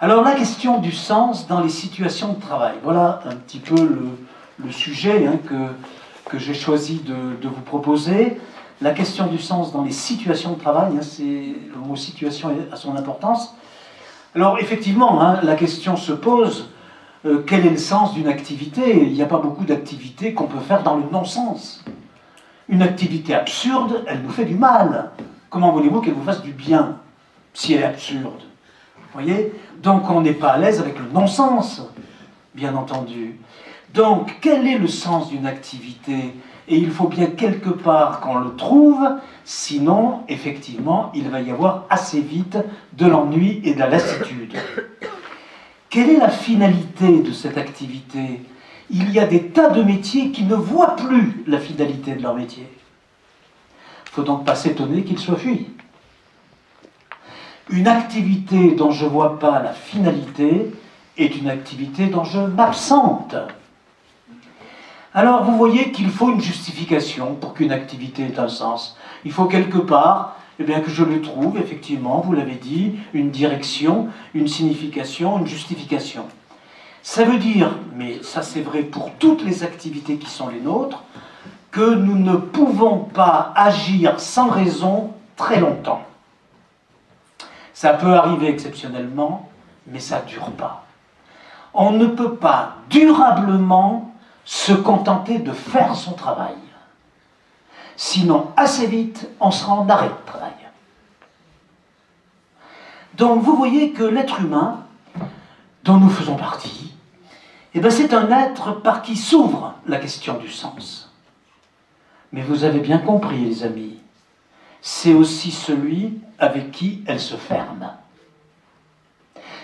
Alors la question du sens dans les situations de travail, voilà un petit peu le sujet que j'ai choisi de vous proposer. La question du sens dans les situations de travail, le mot situation a son importance. Alors effectivement, la question se pose, quel est le sens d'une activité? Il n'y a pas beaucoup d'activités qu'on peut faire dans le non-sens. Une activité absurde, elle nous fait du mal. Comment voulez-vous qu'elle vous fasse du bien si elle est absurde? Vous voyez? Donc on n'est pas à l'aise avec le non-sens, bien entendu. Donc quel est le sens d'une activité? Et il faut bien quelque part qu'on le trouve, sinon, effectivement, il va y avoir assez vite de l'ennui et de la lassitude. Quelle est la finalité de cette activité? Il y a des tas de métiers qui ne voient plus la finalité de leur métier. Il ne faut donc pas s'étonner qu'ils soient fuis. Une activité dont je ne vois pas la finalité est une activité dont je m'absente. Alors vous voyez qu'il faut une justification pour qu'une activité ait un sens. Il faut quelque part que je le trouve, effectivement, vous l'avez dit, une direction, une signification, une justification. Ça veut dire, mais ça c'est vrai pour toutes les activités qui sont les nôtres, que nous ne pouvons pas agir sans raison très longtemps. Ça peut arriver exceptionnellement, mais ça ne dure pas. On ne peut pas durablement se contenter de faire son travail. Sinon, assez vite, on sera en arrêt de travail. Donc, vous voyez que l'être humain, dont nous faisons partie, c'est un être par qui s'ouvre la question du sens. Mais vous avez bien compris, les amis, c'est aussi celui avec qui elle se ferme.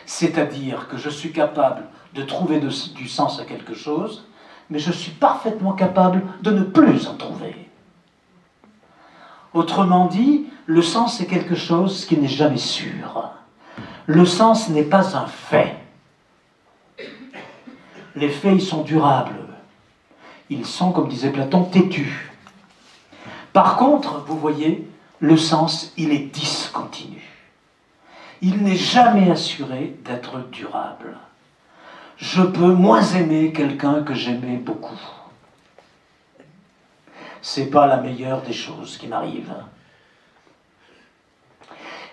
C'est-à-dire que je suis capable de trouver du sens à quelque chose, mais je suis parfaitement capable de ne plus en trouver. Autrement dit, le sens est quelque chose qui n'est jamais sûr. Le sens n'est pas un fait. Les faits, ils sont durables. Ils sont, comme disait Platon, têtus. Par contre, vous voyez, le sens, il est discontinu. Il n'est jamais assuré d'être durable. Je peux moins aimer quelqu'un que j'aimais beaucoup. C'est pas la meilleure des choses qui m'arrivent.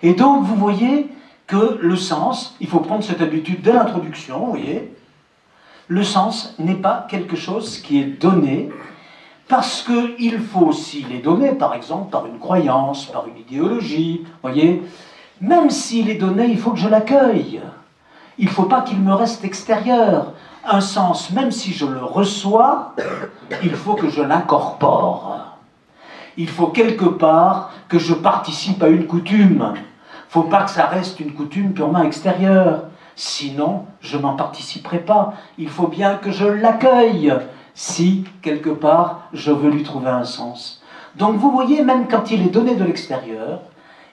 Et donc, vous voyez que le sens, il faut prendre cette habitude dès l'introduction, vous voyez, le sens n'est pas quelque chose qui est donné, parce qu'il faut aussi les donner, par exemple, par une croyance, par une idéologie, vous voyez. Même s'il est donné, il faut que je l'accueille. Il ne faut pas qu'il me reste extérieur. Un sens, même si je le reçois, il faut que je l'incorpore. Il faut quelque part que je participe à une coutume. Il ne faut pas que ça reste une coutume purement extérieure. Sinon, je n'en participerai pas. Il faut bien que je l'accueille, si, quelque part, je veux lui trouver un sens. Donc, vous voyez, même quand il est donné de l'extérieur,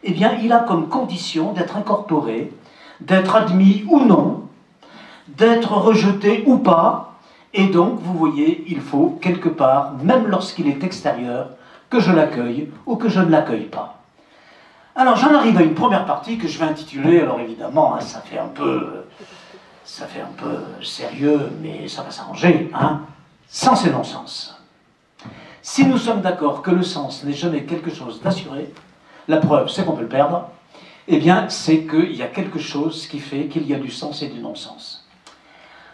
il a comme condition d'être incorporé, d'être admis ou non, d'être rejeté ou pas, et donc, vous voyez, il faut quelque part, même lorsqu'il est extérieur, que je l'accueille ou que je ne l'accueille pas. Alors, j'en arrive à une première partie que je vais intituler, alors évidemment, ça fait un peu sérieux, mais ça va s'arranger, sens et non-sens. Si nous sommes d'accord que le sens n'est jamais quelque chose d'assuré, la preuve, c'est qu'on peut le perdre, c'est qu'il y a quelque chose qui fait qu'il y a du sens et du non-sens.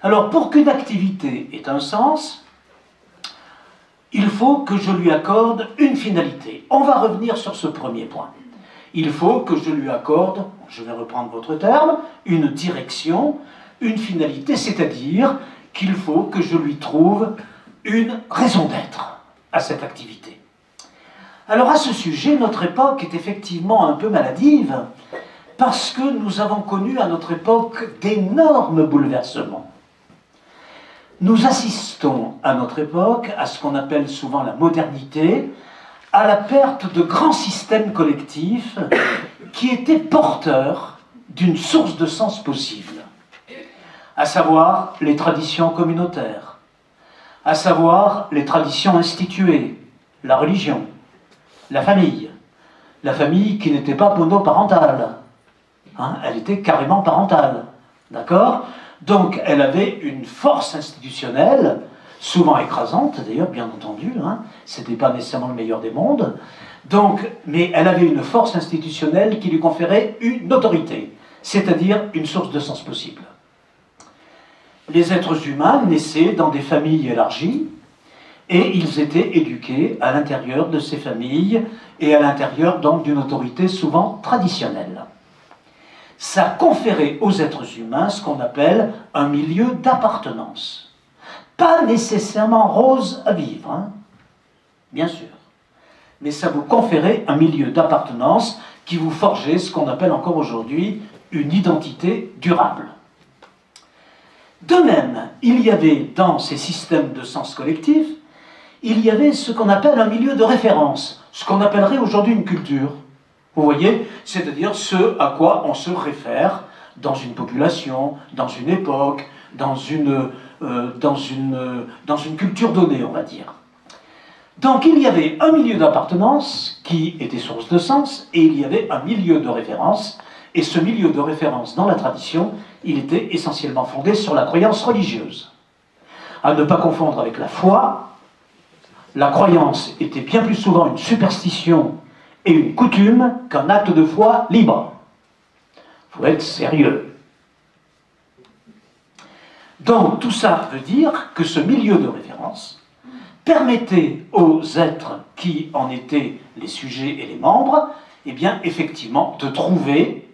Alors, pour qu'une activité ait un sens, il faut que je lui accorde une finalité. On va revenir sur ce premier point. Il faut que je lui accorde, je vais reprendre votre terme, une direction, une finalité, c'est-à-dire qu'il faut que je lui trouve une raison d'être à cette activité. Alors à ce sujet, notre époque est effectivement un peu maladive, parce que nous avons connu à notre époque d'énormes bouleversements. Nous assistons à notre époque à ce qu'on appelle souvent la modernité, à la perte de grands systèmes collectifs qui étaient porteurs d'une source de sens possible, à savoir les traditions communautaires, à savoir les traditions instituées, la religion, la famille qui n'était pas monoparentale, elle était carrément parentale, D'accord? Donc, elle avait une force institutionnelle, souvent écrasante, d'ailleurs, bien entendu, hein, c'était pas nécessairement le meilleur des mondes, donc, mais elle avait une force institutionnelle qui lui conférait une autorité, c'est-à-dire une source de sens possible. Les êtres humains naissaient dans des familles élargies, et ils étaient éduqués à l'intérieur de ces familles, et à l'intérieur donc d'une autorité souvent traditionnelle. Ça conférait aux êtres humains ce qu'on appelle un milieu d'appartenance. Pas nécessairement rose à vivre, hein, bien sûr, mais ça vous conférait un milieu d'appartenance qui vous forgeait ce qu'on appelle encore aujourd'hui une identité durable. De même, il y avait dans ces systèmes de sens collectif, il y avait ce qu'on appelle un milieu de référence, ce qu'on appellerait aujourd'hui une culture. Vous voyez, c'est-à-dire ce à quoi on se réfère dans une population, dans une époque, dans une culture donnée, on va dire. Donc il y avait un milieu d'appartenance qui était source de sens, et il y avait un milieu de référence, et ce milieu de référence dans la tradition, il était essentiellement fondé sur la croyance religieuse. À ne pas confondre avec la foi, la croyance était bien plus souvent une superstition et une coutume qu'un acte de foi libre. Il faut être sérieux. Donc tout ça veut dire que ce milieu de référence permettait aux êtres qui en étaient les sujets et les membres, eh bien effectivement de trouver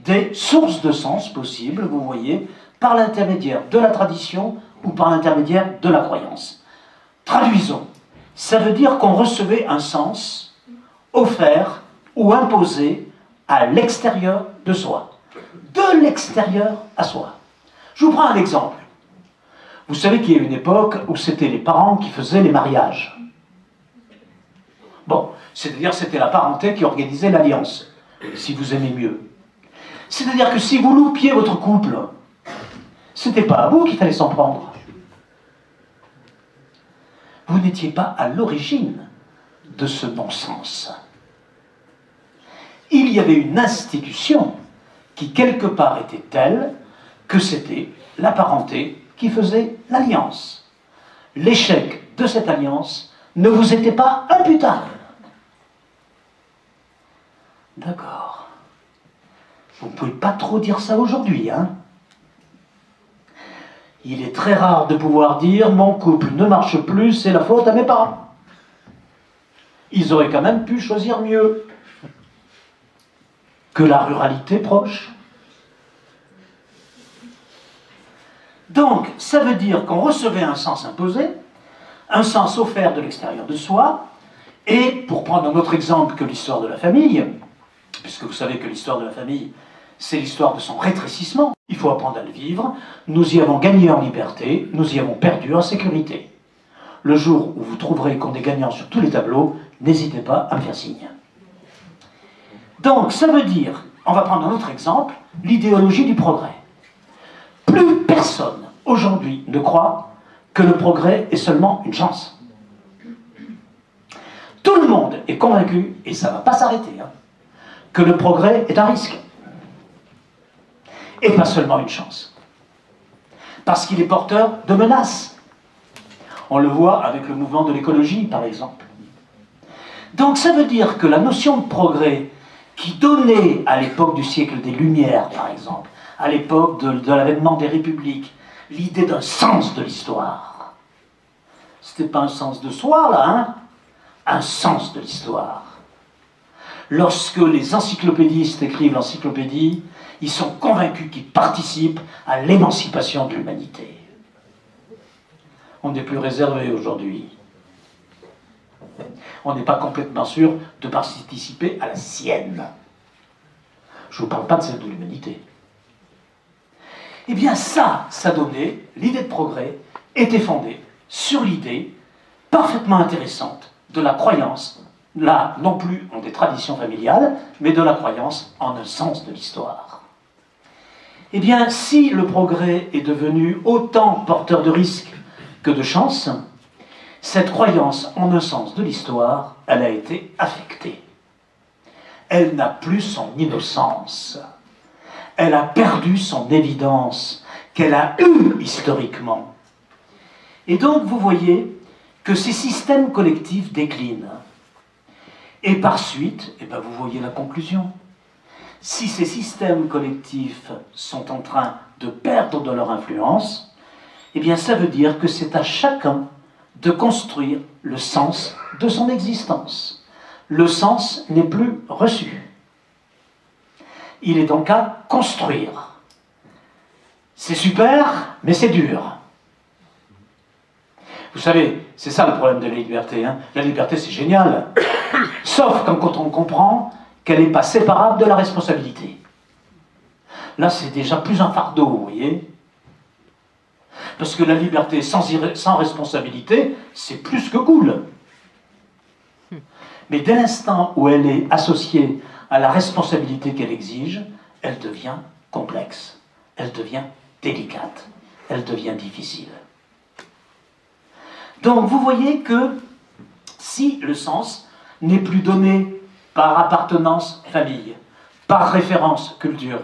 des sources de sens possibles, vous voyez, par l'intermédiaire de la tradition ou par l'intermédiaire de la croyance. Traduisons. Ça veut dire qu'on recevait un sens offert ou imposé à l'extérieur de soi. De l'extérieur à soi. Je vous prends un exemple. Vous savez qu'il y a une époque où c'était les parents qui faisaient les mariages. Bon, c'est-à-dire c'était la parenté qui organisait l'alliance, si vous aimez mieux. C'est-à-dire que si vous loupiez votre couple, c'était pas à vous qu'il fallait s'en prendre. Vous n'étiez pas à l'origine de ce non-sens. Il y avait une institution qui quelque part était telle que c'était la parenté qui faisait l'alliance. L'échec de cette alliance ne vous était pas imputable. D'accord. Vous ne pouvez pas trop dire ça aujourd'hui, hein? Il est très rare de pouvoir dire « mon couple ne marche plus, c'est la faute à mes parents ». Ils auraient quand même pu choisir mieux que la ruralité proche. Donc, ça veut dire qu'on recevait un sens imposé, un sens offert de l'extérieur de soi, et pour prendre un autre exemple que l'histoire de la famille, puisque vous savez que l'histoire de la famille, c'est l'histoire de son rétrécissement, il faut apprendre à le vivre, nous y avons gagné en liberté, nous y avons perdu en sécurité. Le jour où vous trouverez qu'on est gagnant sur tous les tableaux, n'hésitez pas à me faire signe. Donc, ça veut dire, on va prendre un autre exemple, l'idéologie du progrès. Plus personne, aujourd'hui, ne croit que le progrès est seulement une chance. Tout le monde est convaincu, et ça ne va pas s'arrêter, hein, que le progrès est un risque. Et pas seulement une chance. Parce qu'il est porteur de menaces. On le voit avec le mouvement de l'écologie, par exemple. Donc ça veut dire que la notion de progrès, qui donnait à l'époque du siècle des Lumières, par exemple, à l'époque de l'avènement des républiques, l'idée d'un sens de l'histoire. C'était pas un sens de soi, là, hein? Un sens de l'histoire. Lorsque les encyclopédistes écrivent l'encyclopédie, ils sont convaincus qu'ils participent à l'émancipation de l'humanité. On est plus réservé aujourd'hui. On n'est pas complètement sûr de participer à la sienne. Je ne vous parle pas de celle de l'humanité. Eh bien ça donnait, l'idée de progrès était fondée sur l'idée parfaitement intéressante de la croyance, là non plus en des traditions familiales, mais de la croyance en un sens de l'histoire. Eh bien, si le progrès est devenu autant porteur de risques que de chances, cette croyance en un sens de l'histoire, elle a été affectée. Elle n'a plus son innocence. elle a perdu son évidence qu'elle a eue historiquement. Et donc vous voyez que ces systèmes collectifs déclinent. Et par suite, eh ben vous voyez la conclusion. Si ces systèmes collectifs sont en train de perdre de leur influence, eh bien ça veut dire que c'est à chacun de construire le sens de son existence. Le sens n'est plus reçu. Il est donc à construire. C'est super, mais c'est dur. Vous savez, c'est ça le problème de la liberté. Hein. La liberté, c'est génial. Sauf quand on comprend qu'elle n'est pas séparable de la responsabilité. Là, c'est déjà plus un fardeau, vous voyez. Parce que la liberté sans responsabilité, c'est plus que cool. Mais dès l'instant où elle est associée à la responsabilité qu'elle exige, elle devient complexe, elle devient délicate, elle devient difficile. Donc vous voyez que si le sens n'est plus donné par appartenance famille, par référence culture,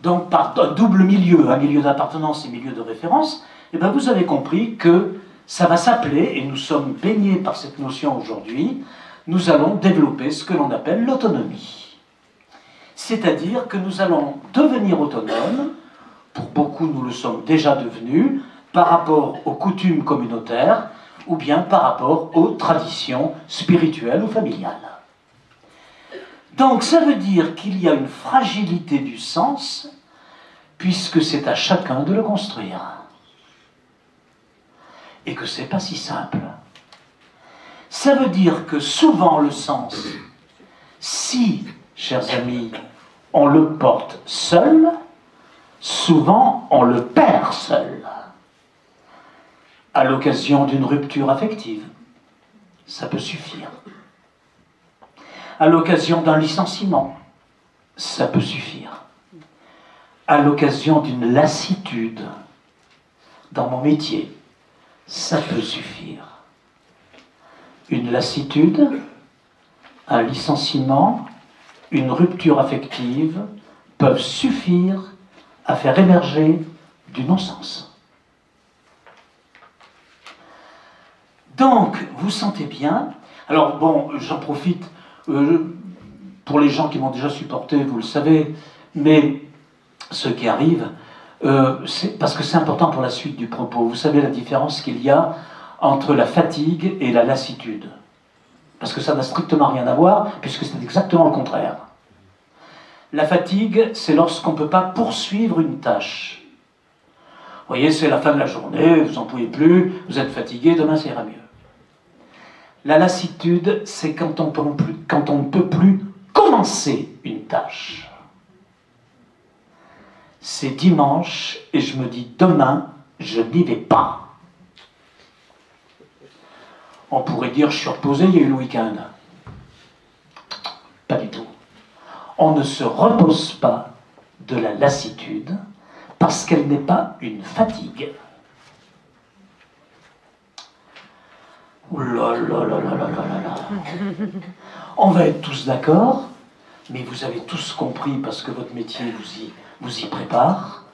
donc par un double milieu, un milieu d'appartenance et un milieu de référence, eh bien vous avez compris que ça va s'appeler, et nous sommes baignés par cette notion aujourd'hui, nous allons développer ce que l'on appelle l'autonomie. C'est-à-dire que nous allons devenir autonomes, pour beaucoup nous le sommes déjà devenus, par rapport aux coutumes communautaires, ou bien par rapport aux traditions spirituelles ou familiales. Donc ça veut dire qu'il y a une fragilité du sens, puisque c'est à chacun de le construire. Et que c'est pas si simple. Ça veut dire que souvent le sens, si, chers amis, on le porte seul, souvent on le perd seul. À l'occasion d'une rupture affective, ça peut suffire. À l'occasion d'un licenciement, ça peut suffire. À l'occasion d'une lassitude dans mon métier, ça peut suffire. Une lassitude, un licenciement, une rupture affective peuvent suffire à faire émerger du non-sens. Donc, vous sentez bien. Alors, bon, j'en profite pour les gens qui m'ont déjà supporté, vous le savez, mais ceux qui arrivent, parce que c'est important pour la suite du propos. Vous savez la différence qu'il y a entre la fatigue et la lassitude. Parce que ça n'a strictement rien à voir, puisque c'est exactement le contraire. La fatigue, c'est lorsqu'on ne peut pas poursuivre une tâche. Vous voyez, c'est la fin de la journée, vous n'en pouvez plus, vous êtes fatigué, demain ça ira mieux. La lassitude, c'est quand on ne peut plus commencer une tâche. C'est dimanche et je me dis demain, je n'y vais pas. On pourrait dire je suis reposé, il y a eu le week-end. Pas du tout. On ne se repose pas de la lassitude parce qu'elle n'est pas une fatigue. Oh là là là là là là là. On va être tous d'accord, mais vous avez tous compris, parce que votre métier vous y prépare,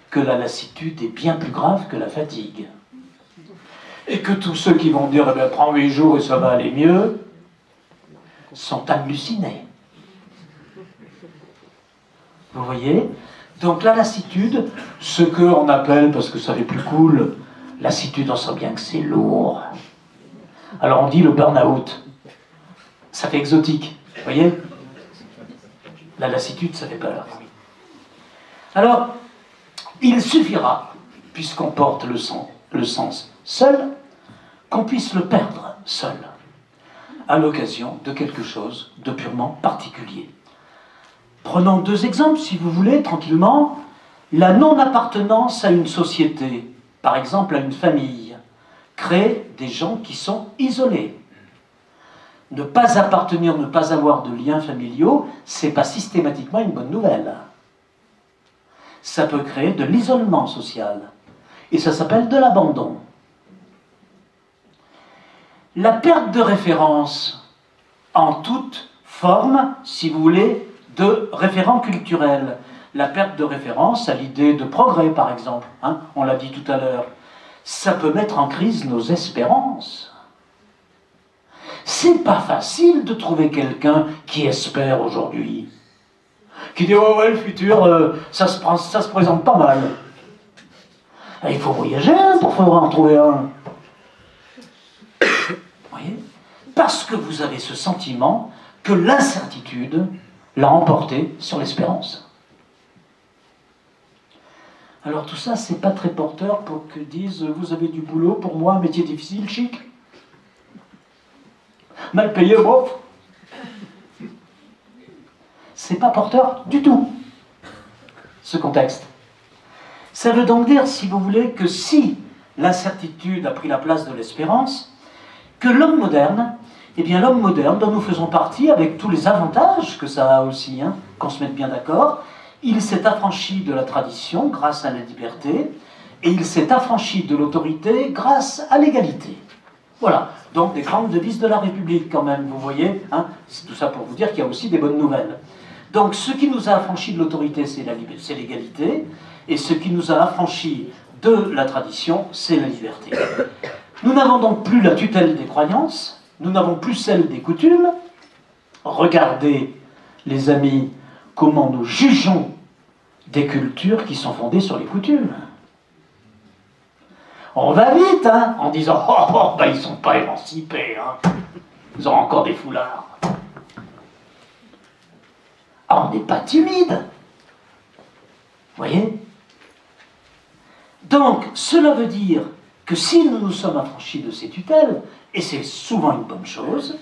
que la lassitude est bien plus grave que la fatigue. Et que tous ceux qui vont dire eh bien, prends 8 jours et ça va aller mieux, sont hallucinés. Vous voyez? Donc la lassitude, ce qu'on appelle, parce que ça fait plus cool, lassitude, on sent bien que c'est lourd. Alors on dit le burn-out. Ça fait exotique, vous voyez? La lassitude, ça fait peur. Alors, il suffira, puisqu'on porte le sens seul, qu'on puisse le perdre seul, à l'occasion de quelque chose de purement particulier. Prenons 2 exemples, si vous voulez, tranquillement. La non-appartenance à une société, par exemple à une famille, crée des gens qui sont isolés. Ne pas appartenir, ne pas avoir de liens familiaux, c'est pas systématiquement une bonne nouvelle. Ça peut créer de l'isolement social. Et ça s'appelle de l'abandon. La perte de référence en toute forme, si vous voulez, de référent culturel. la perte de référence à l'idée de progrès, par exemple, hein, on l'a dit tout à l'heure, ça peut mettre en crise nos espérances. C'est pas facile de trouver quelqu'un qui espère aujourd'hui, qui dit « Oh ouais, le futur, ça se présente pas mal. » Il faut voyager pour pouvoir en trouver un. Vous voyez? Parce que vous avez ce sentiment que l'incertitude l'a emporté sur l'espérance. Alors tout ça, c'est pas très porteur pour que disent « Vous avez du boulot, pour moi, un métier difficile, chic. Mal payé, bon. » C'est pas porteur du tout, ce contexte. Ça veut donc dire, si vous voulez, que si l'incertitude a pris la place de l'espérance, que l'homme moderne, eh bien l'homme moderne dont nous faisons partie, avec tous les avantages que ça a aussi, hein, qu'on se mette bien d'accord, il s'est affranchi de la tradition grâce à la liberté, et il s'est affranchi de l'autorité grâce à l'égalité. Voilà, donc des grandes devises de la République quand même, vous voyez, hein, c'est tout ça pour vous dire qu'il y a aussi des bonnes nouvelles. Donc ce qui nous a affranchi de l'autorité, c'est l'égalité, et ce qui nous a affranchis de la tradition, c'est la liberté. Nous n'avons donc plus la tutelle des croyances, nous n'avons plus celle des coutumes. Regardez, les amis, comment nous jugeons des cultures qui sont fondées sur les coutumes. On va vite, hein, en disant « Oh, ben, ils ne sont pas émancipés, hein. Ils ont encore des foulards. » Ah, on n'est pas timide. Vous voyez? Donc, cela veut dire que si nous nous sommes affranchis de ces tutelles, et c'est souvent une bonne chose,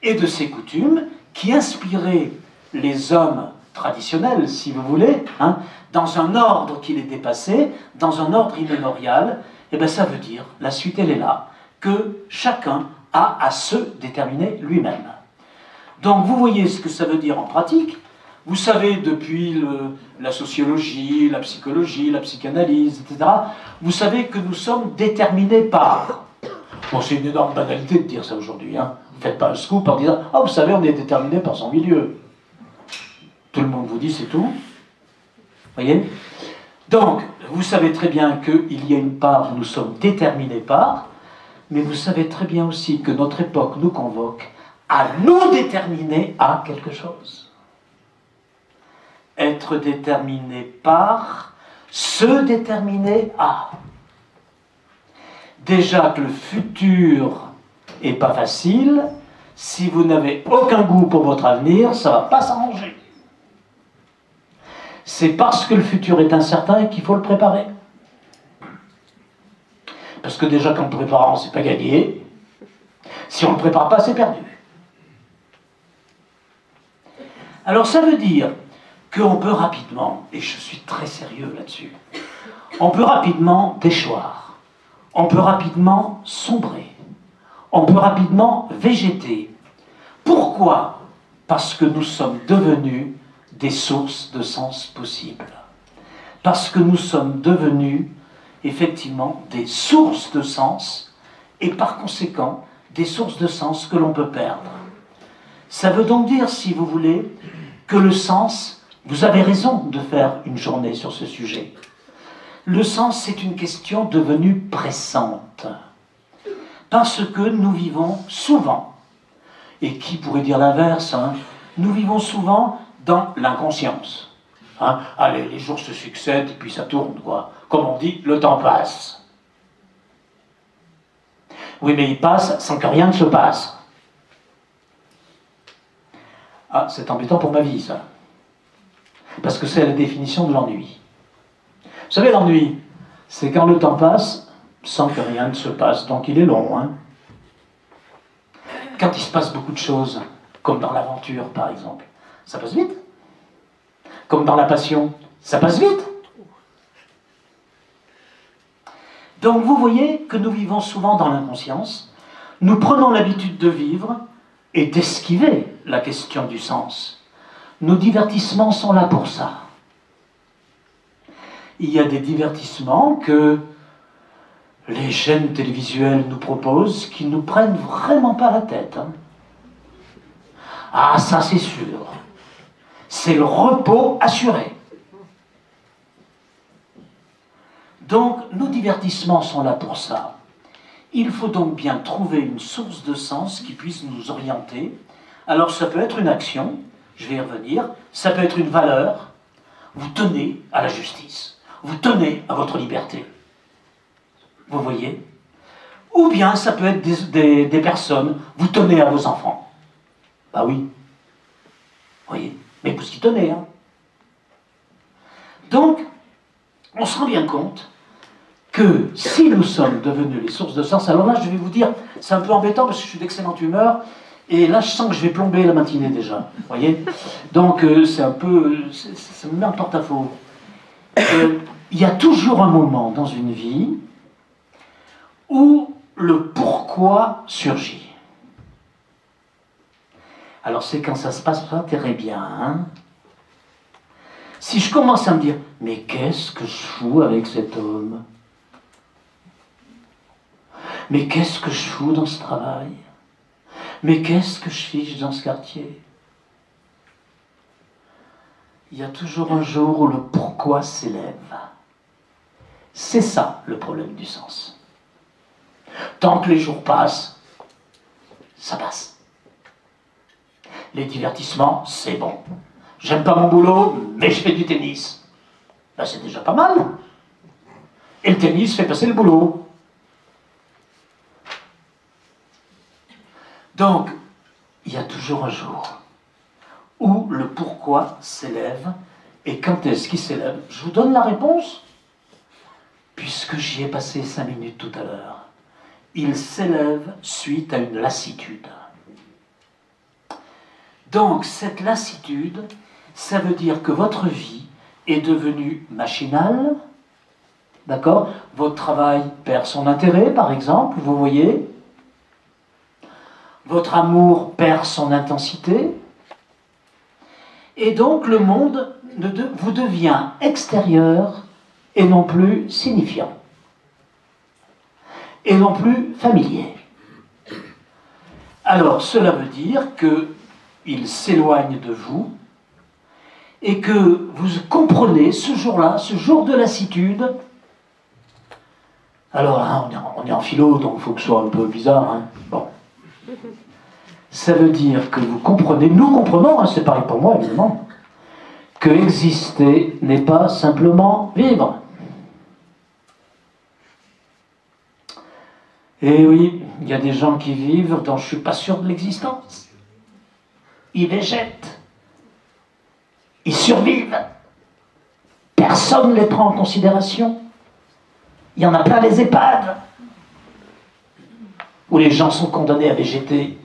et de ces coutumes qui inspiraient les hommes traditionnels, si vous voulez, hein, dans un ordre qui les dépassait, dans un ordre immémorial, eh bien ça veut dire, la suite elle est là, que chacun a à se déterminer lui-même. Donc vous voyez ce que ça veut dire en pratique. Vous savez, depuis la sociologie, la psychologie, la psychanalyse, etc., vous savez que nous sommes déterminés par... Bon, c'est une énorme banalité de dire ça aujourd'hui, hein. Vous ne faites pas un scoop en disant « Ah, vous savez, on est déterminé par son milieu. » Tout le monde vous dit c'est tout. Vous voyez? Donc, vous savez très bien qu'il y a une part où nous sommes déterminés par, mais vous savez très bien aussi que notre époque nous convoque à nous déterminer à quelque chose. Être déterminé par, se déterminer à. Déjà que le futur n'est pas facile, si vous n'avez aucun goût pour votre avenir, ça ne va pas s'arranger. C'est parce que le futur est incertain qu'il faut le préparer. Parce que déjà, qu'en le préparant, c'est pas gagné. Si on ne le prépare pas, c'est perdu. Alors ça veut dire qu'on peut rapidement, et je suis très sérieux là-dessus, on peut rapidement déchoir, on peut rapidement sombrer, on peut rapidement végéter. Pourquoi? Parce que nous sommes devenus des sources de sens possibles. Parce que nous sommes devenus, effectivement, des sources de sens, et par conséquent, des sources de sens que l'on peut perdre. Ça veut donc dire, si vous voulez, que le sens, vous avez raison de faire une journée sur ce sujet. Le sens, c'est une question devenue pressante. Parce que nous vivons souvent, et qui pourrait dire l'inverse, hein, nous vivons souvent dans l'inconscience. Hein, allez, les jours se succèdent, et puis ça tourne, quoi. Comme on dit, le temps passe. Oui, mais il passe sans que rien ne se passe. Ah, c'est embêtant pour ma vie, ça. Parce que c'est la définition de l'ennui. Vous savez, l'ennui, c'est quand le temps passe sans que rien ne se passe. Donc il est long, hein. Quand il se passe beaucoup de choses, comme dans l'aventure, par exemple, ça passe vite. Comme dans la passion, ça passe vite. Donc vous voyez que nous vivons souvent dans l'inconscience. Nous prenons l'habitude de vivre et d'esquiver la question du sens. Nos divertissements sont là pour ça. Il y a des divertissements que les chaînes télévisuelles nous proposent qui ne nous prennent vraiment pas la tête. Hein. Ah, ça c'est sûr. C'est le repos assuré. Donc, nos divertissements sont là pour ça. Il faut donc bien trouver une source de sens qui puisse nous orienter. Alors, ça peut être une action, je vais y revenir, ça peut être une valeur. Vous tenez à la justice, vous tenez à votre liberté. Vous voyez? Ou bien ça peut être des personnes, vous tenez à vos enfants. Bah oui. Vous voyez? Mais vous y tenez, hein. Donc, on se rend bien compte que si nous sommes devenus les sources de sens, alors là je vais vous dire, c'est un peu embêtant parce que je suis d'excellente humeur, et là je sens que je vais plomber la matinée déjà, vous voyez? Donc c'est un peu, ça me met en porte-à-faux. Il y a toujours un moment dans une vie où le pourquoi surgit. Alors c'est quand ça se passe pas très bien, hein? Si je commence à me dire, mais qu'est-ce que je fous avec cet homme? Mais qu'est-ce que je fous dans ce travail? Mais qu'est-ce que je fiche dans ce quartier? Il y a toujours un jour où le pourquoi s'élève. C'est ça le problème du sens. Tant que les jours passent, ça passe. Les divertissements, c'est bon. J'aime pas mon boulot, mais je fais du tennis. Ben, c'est déjà pas mal. Et le tennis fait passer le boulot. Donc, il y a toujours un jour où le pourquoi s'élève. Et quand est-ce qu'il s'élève? Je vous donne la réponse, puisque j'y ai passé 5 minutes tout à l'heure. Il s'élève suite à une lassitude. Donc, cette lassitude, ça veut dire que votre vie est devenue machinale, d'accord? Votre travail perd son intérêt, par exemple, vous voyez? Votre amour perd son intensité, et donc le monde vous devient extérieur et non plus signifiant, et non plus familier. Alors cela veut dire qu'il s'éloigne de vous, et que vous comprenez ce jour-là, ce jour de lassitude. Alors là, on est en philo, donc il faut que ce soit un peu bizarre, hein. Bon. Ça veut dire que vous comprenez, nous comprenons, hein, c'est pareil pour moi évidemment, que exister n'est pas simplement vivre. Et oui, il y a des gens qui vivent dont je ne suis pas sûr de l'existence. Ils végètent. Ils survivent. Personne ne les prend en considération. Il y en a plein les EHPAD, où les gens sont condamnés à végéter.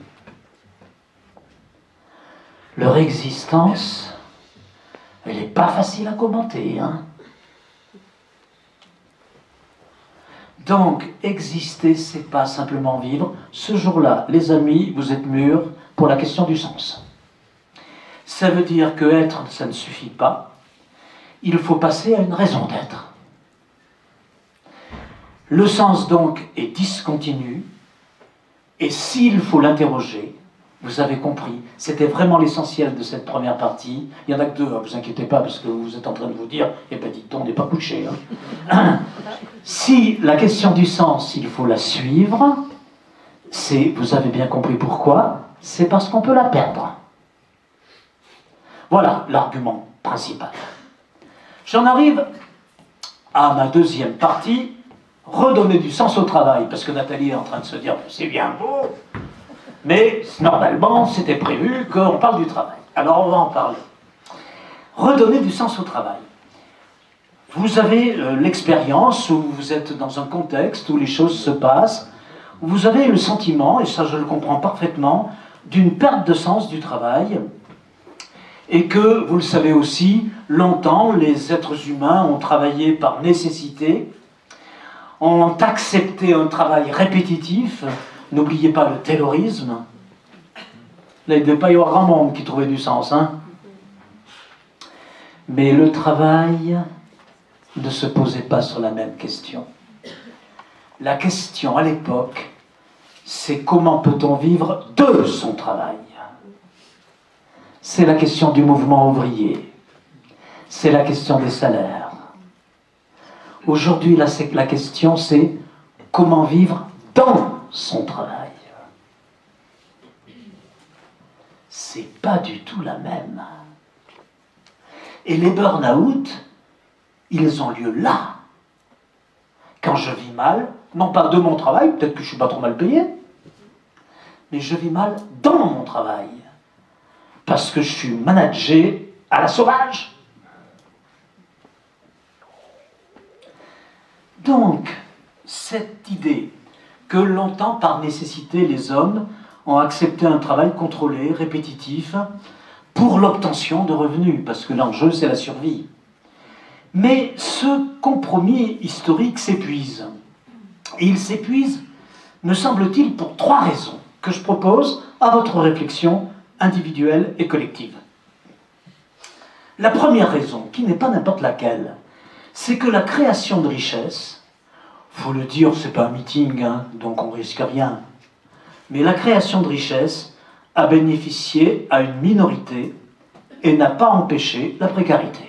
Leur existence, elle n'est pas facile à commenter, hein. Donc, exister, c'est pas simplement vivre. Ce jour-là, les amis, vous êtes mûrs pour la question du sens. Ça veut dire que être, ça ne suffit pas. Il faut passer à une raison d'être. Le sens, donc, est discontinu. Et s'il faut l'interroger, vous avez compris, c'était vraiment l'essentiel de cette première partie. Il y en a que deux, ne vous inquiétez pas, parce que vous êtes en train de vous dire, eh ben dites donc, on n'est pas couché. Hein. Si la question du sens, il faut la suivre, vous avez bien compris pourquoi, c'est parce qu'on peut la perdre. Voilà l'argument principal. J'en arrive à ma deuxième partie, redonner du sens au travail, parce que Nathalie est en train de se dire, c'est bien beau, mais normalement, c'était prévu qu'on parle du travail. Alors, on va en parler. Redonner du sens au travail. Vous avez l'expérience où vous êtes dans un contexte où les choses se passent, où vous avez le sentiment, et ça je le comprends parfaitement, d'une perte de sens du travail, et que, vous le savez aussi, longtemps, les êtres humains ont travaillé par nécessité, ont accepté un travail répétitif. N'oubliez pas le taylorisme. Là, il ne devait pas y avoir grand monde qui trouvait du sens, hein. Mais le travail ne se posait pas sur la même question. La question à l'époque, c'est comment peut-on vivre de son travail? C'est la question du mouvement ouvrier. C'est la question des salaires. Aujourd'hui, la question, c'est comment vivre dans son travail. C'est pas du tout la même. Et les burn-out, ils ont lieu là. Quand je vis mal, non pas de mon travail, peut-être que je ne suis pas trop mal payé, mais je vis mal dans mon travail. Parce que je suis managé à la sauvage. Donc, cette idée que longtemps, par nécessité, les hommes ont accepté un travail contrôlé, répétitif, pour l'obtention de revenus, parce que l'enjeu, c'est la survie. Mais ce compromis historique s'épuise. Et il s'épuise, me semble-t-il, pour 3 raisons que je propose à votre réflexion individuelle et collective. La première raison, qui n'est pas n'importe laquelle, c'est que la création de richesse, faut le dire, c'est pas un meeting, hein, donc on risque rien, mais la création de richesse a bénéficié à une minorité et n'a pas empêché la précarité.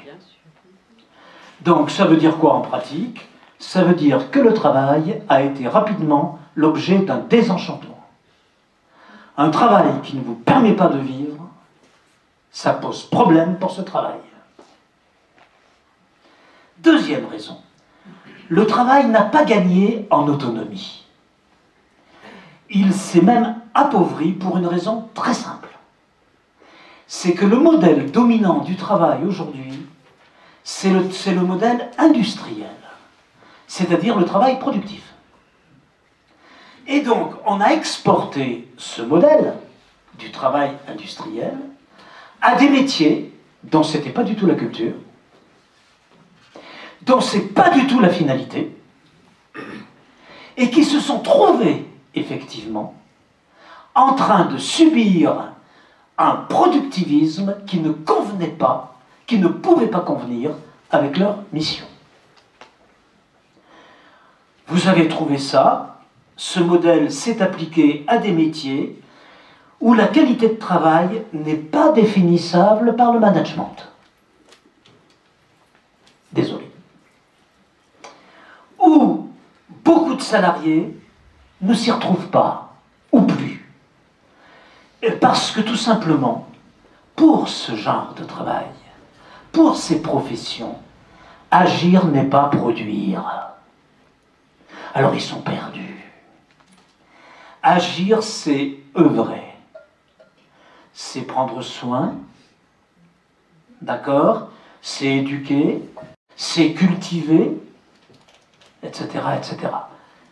Donc ça veut dire quoi en pratique? Ça veut dire que le travail a été rapidement l'objet d'un désenchantement. Un travail qui ne vous permet pas de vivre, ça pose problème pour ce travail. Deuxième raison, le travail n'a pas gagné en autonomie. Il s'est même appauvri pour une raison très simple. C'est que le modèle dominant du travail aujourd'hui, c'est le modèle industriel, c'est-à-dire le travail productif. Et donc, on a exporté ce modèle du travail industriel à des métiers dont ce n'était pas du tout la culture, dont ce n'est pas du tout la finalité, et qui se sont trouvés, effectivement, en train de subir un productivisme qui ne convenait pas, qui ne pouvait pas convenir avec leur mission. Vous avez trouvé ça, ce modèle s'est appliqué à des métiers où la qualité de travail n'est pas définissable par le management. Désolé. Où beaucoup de salariés ne s'y retrouvent pas, ou plus. Parce que tout simplement, pour ce genre de travail, pour ces professions, agir n'est pas produire. Alors ils sont perdus. Agir, c'est œuvrer. C'est prendre soin, d'accord? C'est éduquer, c'est cultiver, etc., etc.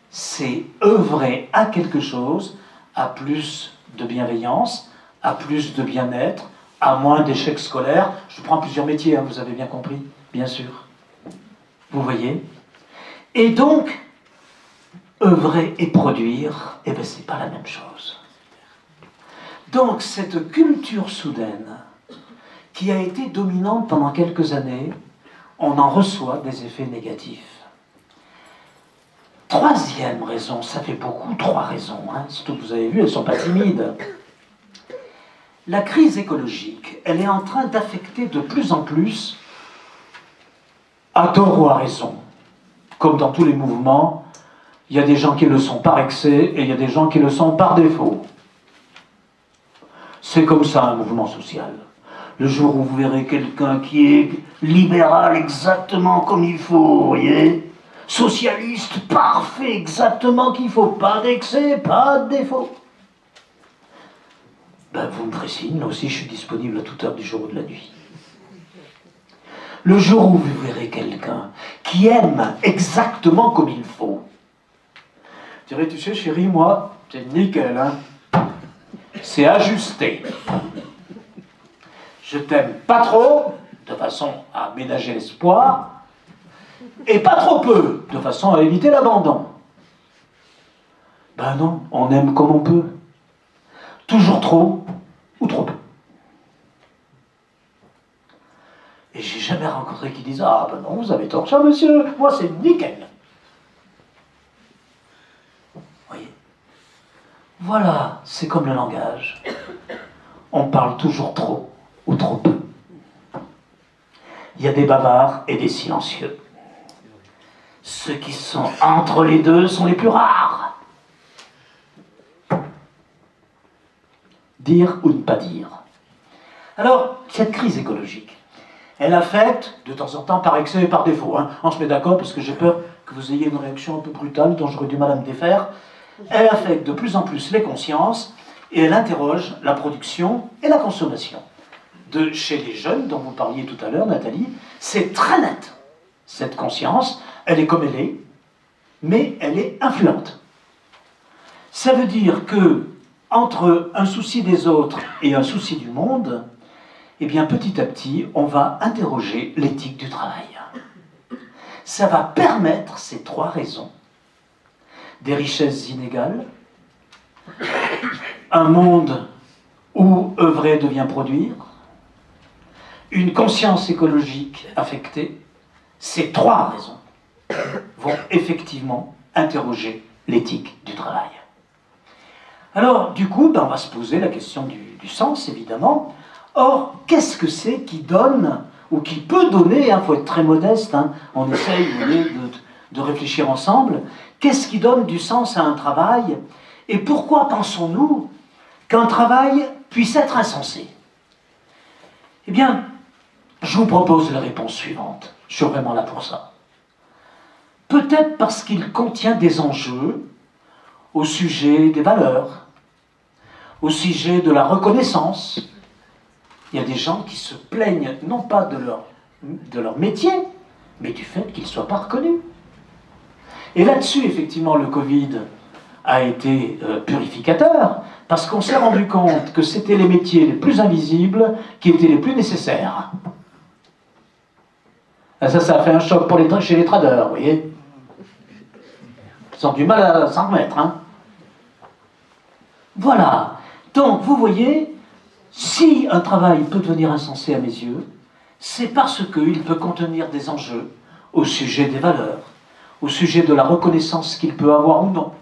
C'est œuvrer à quelque chose, à plus de bienveillance, à plus de bien-être, à moins d'échecs scolaires. Je prends plusieurs métiers, hein, vous avez bien compris, bien sûr. Vous voyez? Et donc, œuvrer et produire, eh bien, c'est pas la même chose. Donc, cette culture soudaine, qui a été dominante pendant quelques années, on en reçoit des effets négatifs. Troisième raison, ça fait beaucoup, 3 raisons, hein, surtout que vous avez vu, elles ne sont pas timides. La crise écologique, elle est en train d'affecter de plus en plus, à tort ou à raison. Comme dans tous les mouvements, il y a des gens qui le sont par excès et il y a des gens qui le sont par défaut. C'est comme ça un mouvement social. Le jour où vous verrez quelqu'un qui est libéral exactement comme il faut, vous voyez, socialiste parfait exactement qu'il faut, pas d'excès, pas de défaut. Ben, vous me ferez signe, là aussi je suis disponible à toute heure du jour ou de la nuit. Le jour où vous verrez quelqu'un qui aime exactement comme il faut, je dirais, tu sais chérie, moi, c'est nickel, hein. C'est ajusté. Je t'aime pas trop, de façon à ménager l'espoir, et pas trop peu, de façon à éviter l'abandon. Ben non, on aime comme on peut. Toujours trop ou trop peu. Et j'ai jamais rencontré qui dise « Ah ben non, vous avez tort, cher monsieur, moi c'est nickel. » Voyez. Voilà, c'est comme le langage. On parle toujours trop ou trop peu. Il y a des bavards et des silencieux. ceux qui sont entre les deux sont les plus rares. Dire ou ne pas dire. Alors, cette crise écologique, elle affecte, de temps en temps, par excès et par défaut. Hein. On se met d'accord parce que j'ai peur que vous ayez une réaction un peu brutale dont j'aurais du mal à me défaire. Elle affecte de plus en plus les consciences et elle interroge la production et la consommation. De chez les jeunes, dont vous parliez tout à l'heure, Nathalie, c'est très net. Cette conscience, elle est comme elle est, mais elle est influente. Ça veut dire que, entre un souci des autres et un souci du monde, eh bien, petit à petit, on va interroger l'éthique du travail. Ça va permettre ces trois raisons. Des richesses inégales, un monde où œuvrer devient produire, une conscience écologique affectée. Ces trois raisons vont effectivement interroger l'éthique du travail. Alors, du coup, on va se poser la question du sens, évidemment. Or, qu'est-ce que c'est qui donne, ou qui peut donner, il faut être très modeste, hein, on essaye de réfléchir ensemble, qu'est-ce qui donne du sens à un travail, et pourquoi pensons-nous qu'un travail puisse être insensé? Eh bien, je vous propose la réponse suivante, je suis vraiment là pour ça. Peut-être parce qu'il contient des enjeux au sujet des valeurs, au sujet de la reconnaissance. Il y a des gens qui se plaignent, non pas de leur métier, mais du fait qu'ils ne soient pas reconnus. Et là-dessus, effectivement, le Covid a été purificateur, parce qu'on s'est rendu compte que c'était les métiers les plus invisibles qui étaient les plus nécessaires. Et ça a fait un choc pour chez les traders, vous voyez. Ils ont du mal à s'en remettre, hein. Voilà. Donc, vous voyez, si un travail peut devenir insensé à mes yeux, c'est parce qu'il peut contenir des enjeux au sujet des valeurs, au sujet de la reconnaissance qu'il peut avoir ou non,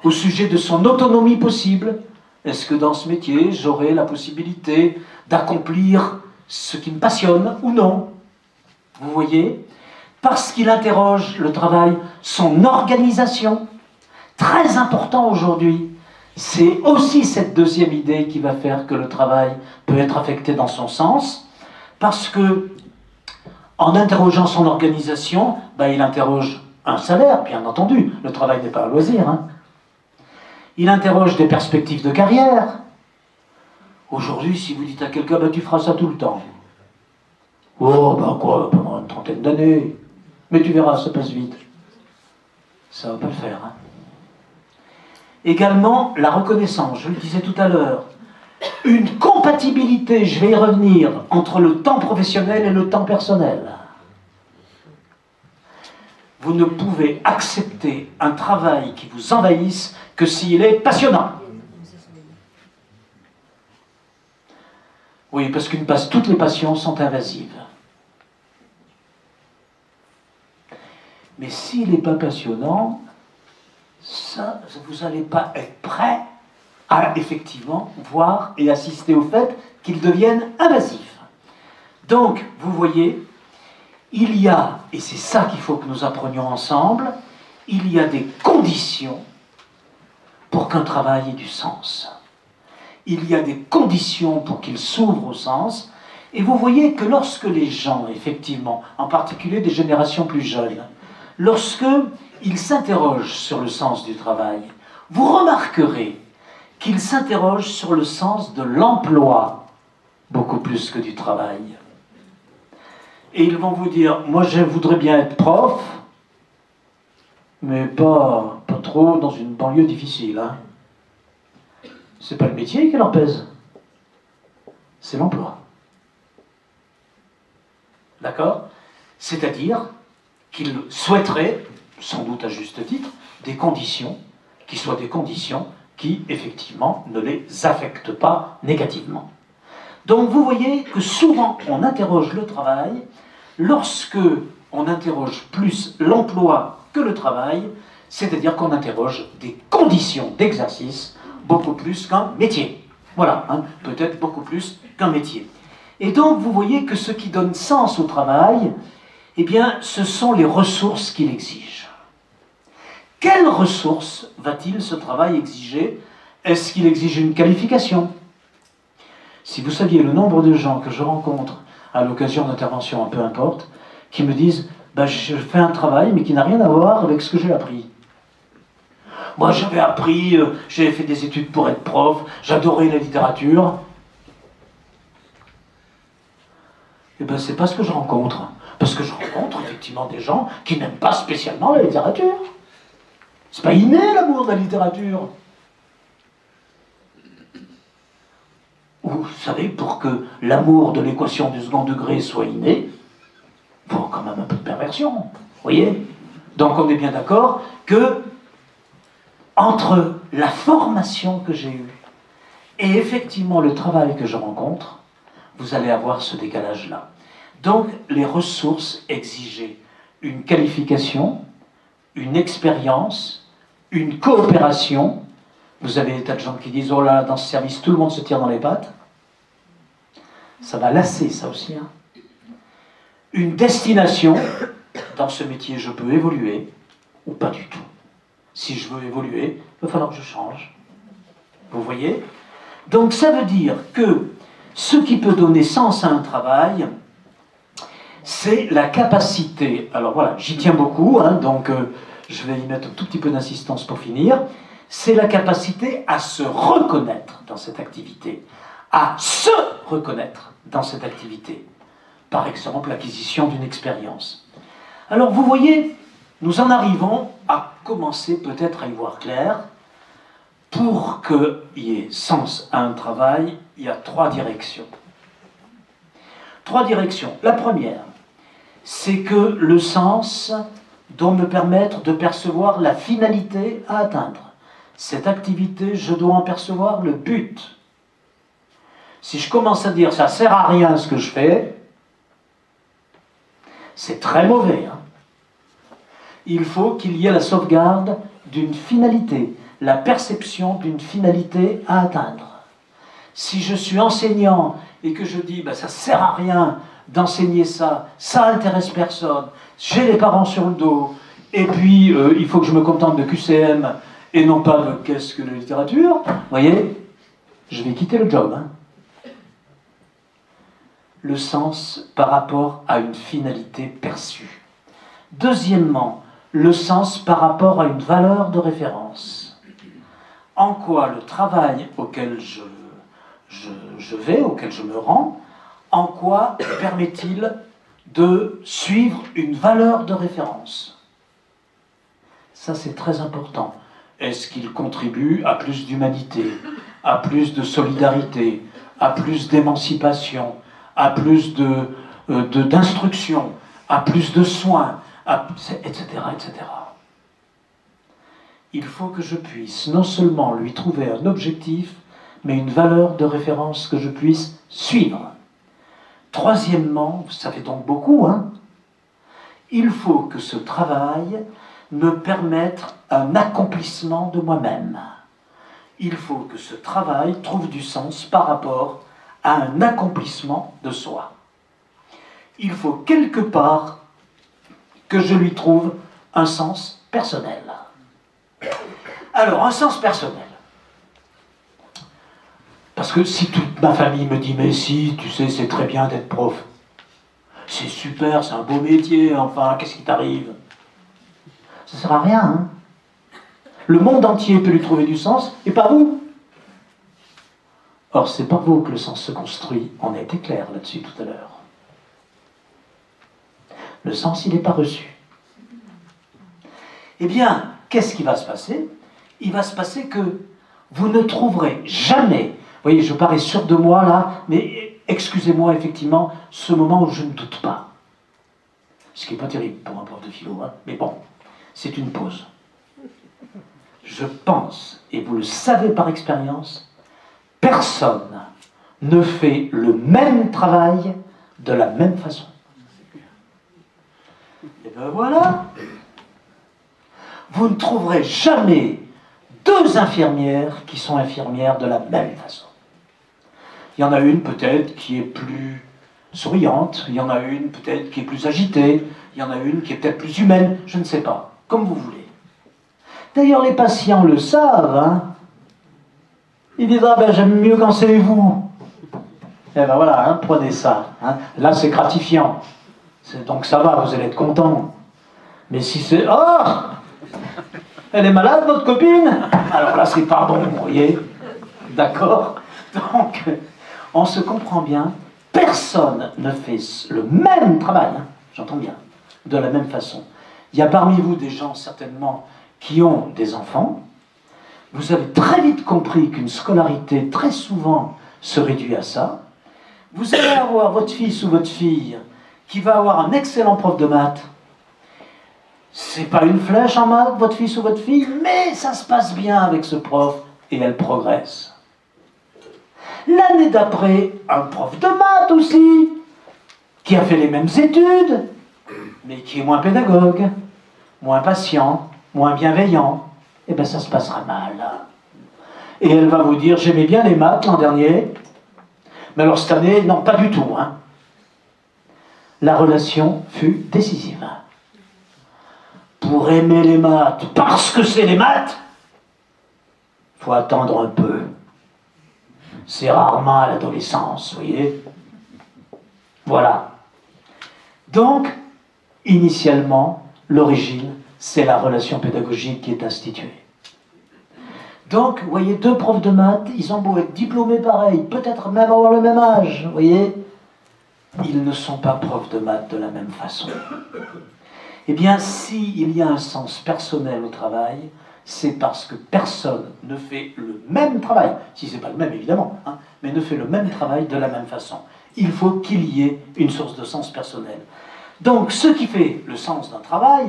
au sujet de son autonomie possible. Est-ce que dans ce métier, j'aurai la possibilité d'accomplir ce qui me passionne ou non? Vous voyez? Parce qu'il interroge le travail, son organisation. Très important aujourd'hui. C'est aussi cette deuxième idée qui va faire que le travail peut être affecté dans son sens, parce que, en interrogeant son organisation, il interroge un salaire, bien entendu. Le travail n'est pas un loisir, hein. Il interroge des perspectives de carrière. Aujourd'hui, si vous dites à quelqu'un, tu feras ça tout le temps. Oh, quoi, pendant une trentaine d'années. Mais tu verras, ça passe vite. Ça ne va pas le faire, hein. Également, la reconnaissance, je le disais tout à l'heure. Une compatibilité, je vais y revenir, entre le temps professionnel et le temps personnel. Vous ne pouvez accepter un travail qui vous envahisse que s'il est passionnant. Oui, parce toutes les passions sont invasives. Mais s'il n'est pas passionnant, ça, vous n'allez pas être prêt à effectivement voir et assister au fait qu'il devienne invasif. Donc, vous voyez, il y a, et c'est ça qu'il faut que nous apprenions ensemble, il y a des conditions pour qu'un travail ait du sens. Il y a des conditions pour qu'il s'ouvre au sens, et vous voyez que lorsque les gens, effectivement, en particulier des générations plus jeunes, lorsque ils s'interrogent sur le sens du travail, vous remarquerez qu'ils s'interrogent sur le sens de l'emploi, beaucoup plus que du travail. Et ils vont vous dire, moi je voudrais bien être prof, mais pas trop dans une banlieue difficile. Hein. C'est pas le métier qui leur pèse, c'est l'emploi. D'accord? C'est-à-dire qu'ils souhaiteraient, sans doute à juste titre, des conditions qui soient des conditions qui, effectivement, ne les affectent pas négativement. Donc vous voyez que souvent on interroge le travail, lorsque on interroge plus l'emploi que le travail, c'est-à-dire qu'on interroge des conditions d'exercice beaucoup plus qu'un métier. Voilà, hein, peut-être beaucoup plus qu'un métier. Et donc vous voyez que ce qui donne sens au travail, eh bien, ce sont les ressources qu'il exige. quelles ressources va-t-il ce travail exiger? Est-ce qu'il exige une qualification? Si vous saviez le nombre de gens que je rencontre à l'occasion d'interventions, peu importe, qui me disent ben, je fais un travail mais qui n'a rien à voir avec ce que j'ai appris. Moi j'avais appris, j'ai fait des études pour être prof, j'adorais la littérature. Eh bien c'est pas ce que je rencontre. Parce que je rencontre effectivement des gens qui n'aiment pas spécialement la littérature. C'est pas inné l'amour de la littérature. Vous savez, pour que l'amour de l'équation du second degré soit inné, il faut quand même un peu de perversion. Vous voyez? Donc on est bien d'accord que entre la formation que j'ai eue et effectivement le travail que je rencontre, vous allez avoir ce décalage-là. Donc les ressources exigées, une qualification, une expérience, une coopération. Vous avez des tas de gens qui disent « Oh là, dans ce service, tout le monde se tire dans les pattes ». Ça va lasser, ça aussi. Hein. Une destination. Dans ce métier, je peux évoluer ou pas du tout. Si je veux évoluer, il va falloir que je change. Vous voyez? Donc ça veut dire que ce qui peut donner sens à un travail, c'est la capacité. Alors voilà, j'y tiens beaucoup, hein, donc je vais y mettre un tout petit peu d'insistance pour finir. C'est la capacité à se reconnaître dans cette activité, à se reconnaître dans cette activité. Par exemple, l'acquisition d'une expérience. Alors vous voyez, nous en arrivons à commencer peut-être à y voir clair. Pour qu'il y ait sens à un travail, il y a 3 directions. 3 directions. La première, c'est que le sens doit me permettre de percevoir la finalité à atteindre. Cette activité, je dois en percevoir le but. Si je commence à dire « ça ne sert à rien ce que je fais », c'est très mauvais. Hein. Il faut qu'il y ait la sauvegarde d'une finalité, la perception d'une finalité à atteindre. Si je suis enseignant et que je dis bah, « ça ne sert à rien d'enseigner ça, ça n'intéresse personne, j'ai les parents sur le dos, et puis il faut que je me contente de QCM et non pas de qu'est-ce que la littérature », vous voyez, je vais quitter le job. Hein. Le sens par rapport à une finalité perçue. Deuxièmement, le sens par rapport à une valeur de référence. En quoi le travail auquel je vais, auquel je me rends, en quoi permet-il de suivre une valeur de référence? Ça, c'est très important. Est-ce qu'il contribue à plus d'humanité, à plus de solidarité, à plus d'émancipation, à plus d'instruction, à plus de soins, etc., etc. Il faut que je puisse non seulement lui trouver un objectif, mais une valeur de référence que je puisse suivre. Troisièmement, ça fait donc beaucoup, hein, il faut que ce travail me permette un accomplissement de moi-même. Il faut que ce travail trouve du sens par rapport à un accomplissement de soi. Il faut quelque part que je lui trouve un sens personnel. Alors, un sens personnel. Parce que si toute ma famille me dit « mais si, tu sais, c'est très bien d'être prof. C'est super, c'est un beau métier, enfin, qu'est-ce qui t'arrive ?» Ça ne sert à rien, hein. Le monde entier peut lui trouver du sens, et pas vous. Or, c'est par vous que le sens se construit. On a été clair là-dessus tout à l'heure. Le sens, il n'est pas reçu. Eh bien, qu'est-ce qui va se passer? Il va se passer que vous ne trouverez jamais, vous voyez, je parais sûr de moi là, mais excusez-moi effectivement, ce moment où je ne doute pas. Ce qui n'est pas terrible pour un prof de philo, hein, mais bon, c'est une pause. Je pense, et vous le savez par expérience, personne ne fait le même travail de la même façon. Et bien voilà. Vous ne trouverez jamais 2 infirmières qui sont infirmières de la même façon. Il y en a une peut-être qui est plus souriante, il y en a une peut-être qui est plus agitée, il y en a une qui est peut-être plus humaine, je ne sais pas, comme vous voulez. D'ailleurs, les patients le savent. Hein. Ils disent, ah ben j'aime mieux quand c'est vous. Eh ben voilà, hein, prenez ça. Hein. Là, c'est gratifiant. Donc ça va, vous allez être content. Mais si c'est, oh, elle est malade, votre copine? Alors là, c'est pardon, vous voyez. D'accord? Donc, on se comprend bien. Personne ne fait le même travail, hein, j'entends bien, de la même façon. Il y a parmi vous des gens, certainement, qui ont des enfants. Vous avez très vite compris qu'une scolarité, très souvent, se réduit à ça. Vous allez avoir votre fils ou votre fille qui va avoir un excellent prof de maths. C'est pas une flèche en maths, votre fils ou votre fille, mais ça se passe bien avec ce prof et elle progresse. L'année d'après, un prof de maths aussi, qui a fait les mêmes études, mais qui est moins pédagogue, moins patient, moins bienveillant, eh bien ça se passera mal. Et elle va vous dire, j'aimais bien les maths l'an dernier, mais alors cette année, non, pas du tout. Hein. La relation fut décisive. Pour aimer les maths, parce que c'est les maths, il faut attendre un peu. C'est rarement à l'adolescence, vous voyez. Voilà. Donc, initialement, l'origine, c'est la relation pédagogique qui est instituée. Donc, vous voyez, deux profs de maths, ils ont beau être diplômés pareil, peut-être même avoir le même âge, vous voyez, ils ne sont pas profs de maths de la même façon. Eh bien, s'il y a un sens personnel au travail, c'est parce que personne ne fait le même travail, si ce n'est pas le même évidemment, hein, mais ne fait le même travail de la même façon. Il faut qu'il y ait une source de sens personnel. Donc, ce qui fait le sens d'un travail,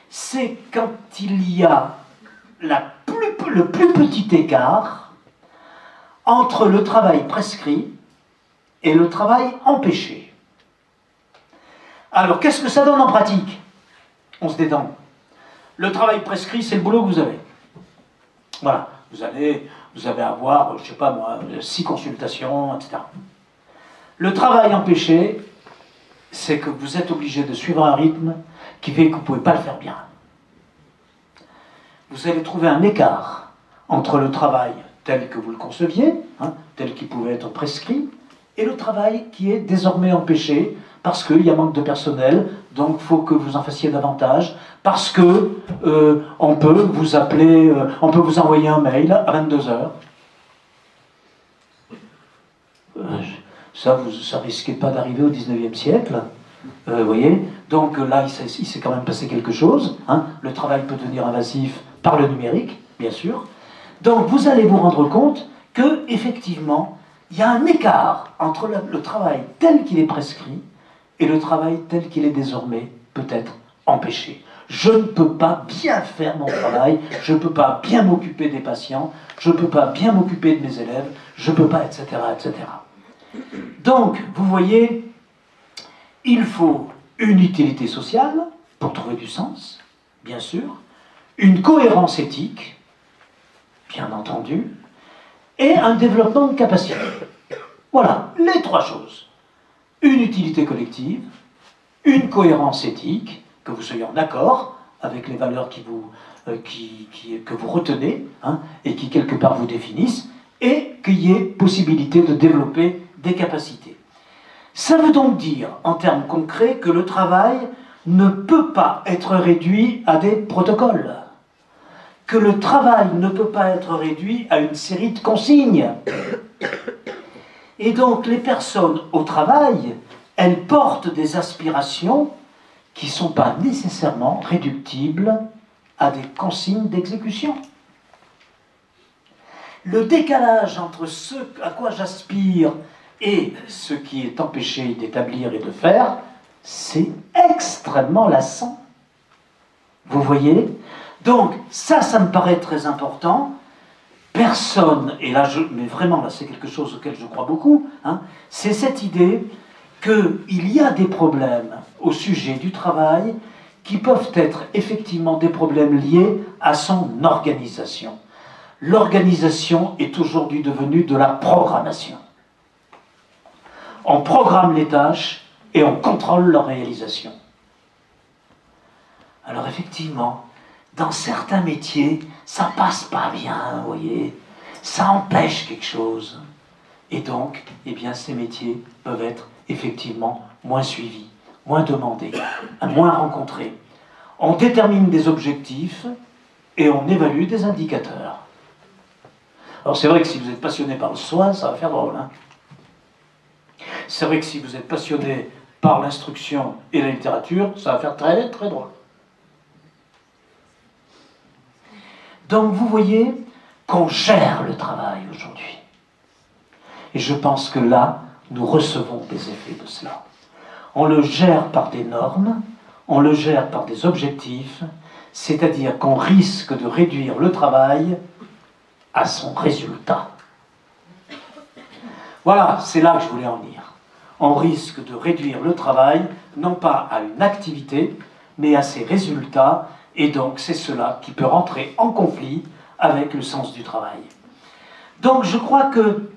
c'est quand il y a le plus petit écart entre le travail prescrit et le travail empêché. Alors, qu'est-ce que ça donne en pratique? On se détend. Le travail prescrit, c'est le boulot que vous avez. Voilà, vous allez avoir, je ne sais pas moi, 6 consultations, etc. Le travail empêché, c'est que vous êtes obligé de suivre un rythme qui fait que vous ne pouvez pas le faire bien. Vous allez trouver un écart entre le travail tel que vous le conceviez, hein, tel qu'il pouvait être prescrit, et le travail qui est désormais empêché parce qu'il y a manque de personnel, donc il faut que vous en fassiez davantage, parce que on peut vous appeler, on peut vous envoyer un mail à 22 heures. Ça risquait pas d'arriver au 19e siècle, vous voyez. Donc là, il s'est quand même passé quelque chose. Hein. Le travail peut devenir invasif par le numérique, bien sûr. Donc vous allez vous rendre compte que effectivement, il y a un écart entre le travail tel qu'il est prescrit et le travail tel qu'il est désormais peut-être empêché. Je ne peux pas bien faire mon travail, je ne peux pas bien m'occuper des patients, je ne peux pas bien m'occuper de mes élèves, je ne peux pas, etc., etc. Donc, vous voyez, il faut une utilité sociale pour trouver du sens, bien sûr, une cohérence éthique, bien entendu, et un développement de capacité. Voilà, les 3 choses. Une utilité collective, une cohérence éthique, que vous soyez en accord avec les valeurs que vous retenez, hein, et qui quelque part vous définissent, et qu'il y ait possibilité de développer des capacités. Ça veut donc dire, en termes concrets, que le travail ne peut pas être réduit à des protocoles, que le travail ne peut pas être réduit à une série de consignes. Et donc les personnes au travail, elles portent des aspirations qui ne sont pas nécessairement réductibles à des consignes d'exécution. Le décalage entre ce à quoi j'aspire et ce qui est empêché d'établir et de faire, c'est extrêmement lassant. Vous voyez? Donc, ça me paraît très important. Personne, et là, mais vraiment, là, c'est quelque chose auquel je crois beaucoup, hein, c'est cette idée qu'il y a des problèmes au sujet du travail qui peuvent être effectivement des problèmes liés à son organisation. L'organisation est aujourd'hui devenue de la programmation. On programme les tâches et on contrôle leur réalisation. Alors effectivement, dans certains métiers, ça passe pas bien, vous voyez. Ça empêche quelque chose. Et donc, eh bien, ces métiers peuvent être effectivement moins suivis, moins demandés, moins rencontrés. On détermine des objectifs et on évalue des indicateurs. Alors c'est vrai que si vous êtes passionné par le soin, ça va faire drôle. Hein. C'est vrai que si vous êtes passionné par l'instruction et la littérature, ça va faire très très drôle. Donc vous voyez qu'on gère le travail aujourd'hui. Et je pense que là, nous recevons des effets de cela. On le gère par des normes, on le gère par des objectifs, c'est-à-dire qu'on risque de réduire le travail à son résultat. Voilà, c'est là que je voulais en venir. On risque de réduire le travail, non pas à une activité, mais à ses résultats, et donc c'est cela qui peut rentrer en conflit avec le sens du travail. Donc je crois que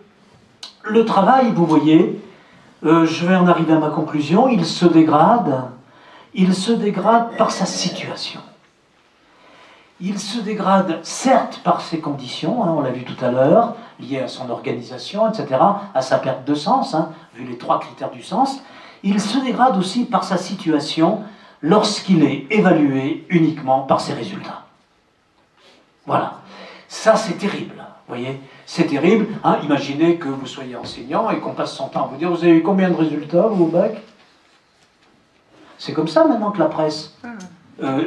le travail, vous voyez, je vais en arriver à ma conclusion, il se dégrade par sa situation. Il se dégrade certes par ses conditions, hein, on l'a vu tout à l'heure, liées à son organisation, etc., à sa perte de sens, hein, vu les 3 critères du sens. Il se dégrade aussi par sa situation lorsqu'il est évalué uniquement par ses résultats. Voilà. Ça, c'est terrible. Vous voyez, c'est terrible. Hein, imaginez que vous soyez enseignant et qu'on passe son temps à vous dire « Vous avez eu combien de résultats, vous, au bac ?» C'est comme ça maintenant que la presse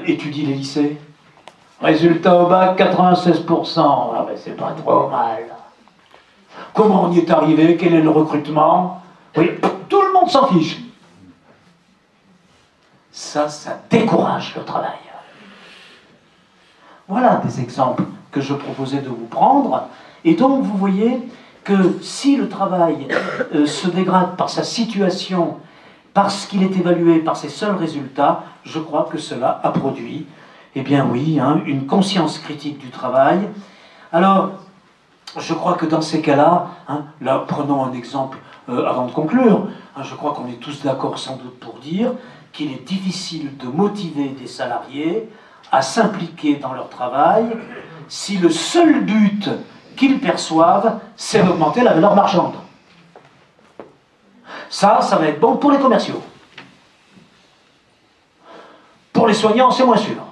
étudie les lycées. Résultat au bac, 96%. Ah ben c'est pas trop mal. Comment on y est arrivé? Quel est le recrutement? Oui, tout le monde s'en fiche. Ça décourage le travail. Voilà des exemples que je proposais de vous prendre. Et donc vous voyez que si le travail se dégrade par sa situation, parce qu'il est évalué par ses seuls résultats, je crois que cela a produit, eh bien oui, hein, une conscience critique du travail. Alors, je crois que dans ces cas-là, hein, là, prenons un exemple avant de conclure, hein, je crois qu'on est tous d'accord sans doute pour dire qu'il est difficile de motiver des salariés à s'impliquer dans leur travail si le seul but qu'ils perçoivent, c'est d'augmenter la valeur marchande. Ça va être bon pour les commerciaux. Pour les soignants, c'est moins sûr.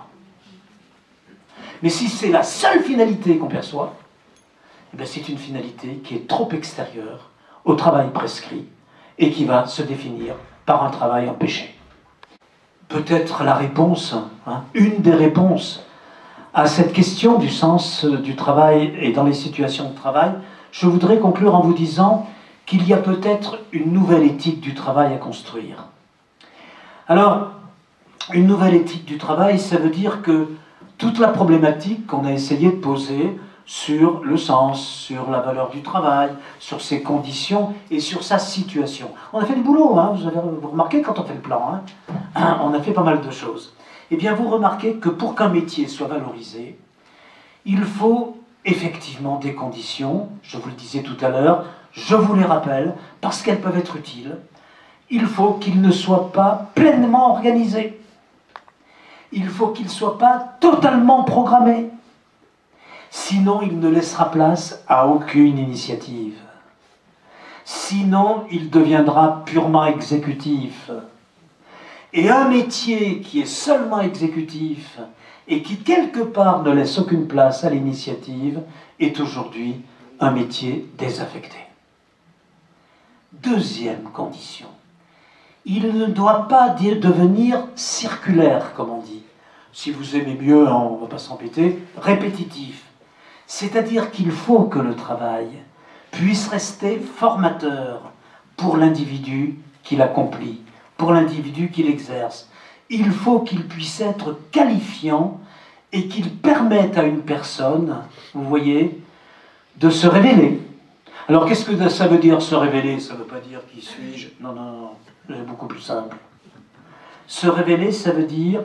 Mais si c'est la seule finalité qu'on perçoit, eh bien c'est une finalité qui est trop extérieure au travail prescrit et qui va se définir par un travail empêché. Peut-être la réponse, hein, une des réponses à cette question du sens du travail et dans les situations de travail, je voudrais conclure en vous disant qu'il y a peut-être une nouvelle éthique du travail à construire. Alors, une nouvelle éthique du travail, ça veut dire que toute la problématique qu'on a essayé de poser sur le sens, sur la valeur du travail, sur ses conditions et sur sa situation. On a fait du boulot, hein, vous remarquez quand on fait le plan, hein, on a fait pas mal de choses. Eh bien, vous remarquez que pour qu'un métier soit valorisé, il faut effectivement des conditions, je vous le disais tout à l'heure, je vous les rappelle, parce qu'elles peuvent être utiles. Il faut qu'il ne soit pas pleinement organisé. Il faut qu'il ne soit pas totalement programmé. Sinon, il ne laissera place à aucune initiative. Sinon, il deviendra purement exécutif. Et un métier qui est seulement exécutif et qui, quelque part, ne laisse aucune place à l'initiative est aujourd'hui un métier désaffecté. Deuxième condition. Il ne doit pas devenir circulaire, comme on dit. Si vous aimez mieux, on ne va pas s'embêter, répétitif. C'est-à-dire qu'il faut que le travail puisse rester formateur pour l'individu qui l'accomplit, pour l'individu qui l'exerce. Il faut qu'il puisse être qualifiant et qu'il permette à une personne, vous voyez, de se révéler. Alors qu'est-ce que ça veut dire se révéler? Ça ne veut pas dire qui suis-je? Non, non, non, c'est beaucoup plus simple. Se révéler, ça veut dire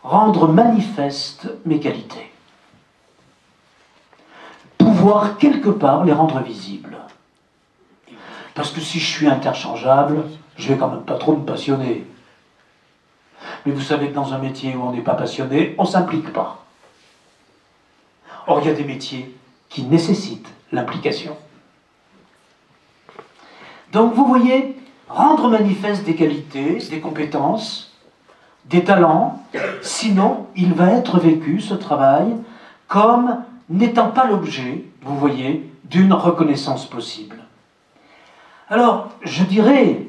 rendre manifeste mes qualités. Pouvoir quelque part les rendre visibles. Parce que si je suis interchangeable, je vais quand même pas trop me passionner. Mais vous savez que dans un métier où on n'est pas passionné, on ne s'implique pas. Or, il y a des métiers qui nécessitent l'implication. Donc, vous voyez, rendre manifeste des qualités, des compétences, des talents, sinon, il va être vécu, ce travail, comme n'étant pas l'objet, vous voyez, d'une reconnaissance possible. Alors, je dirais,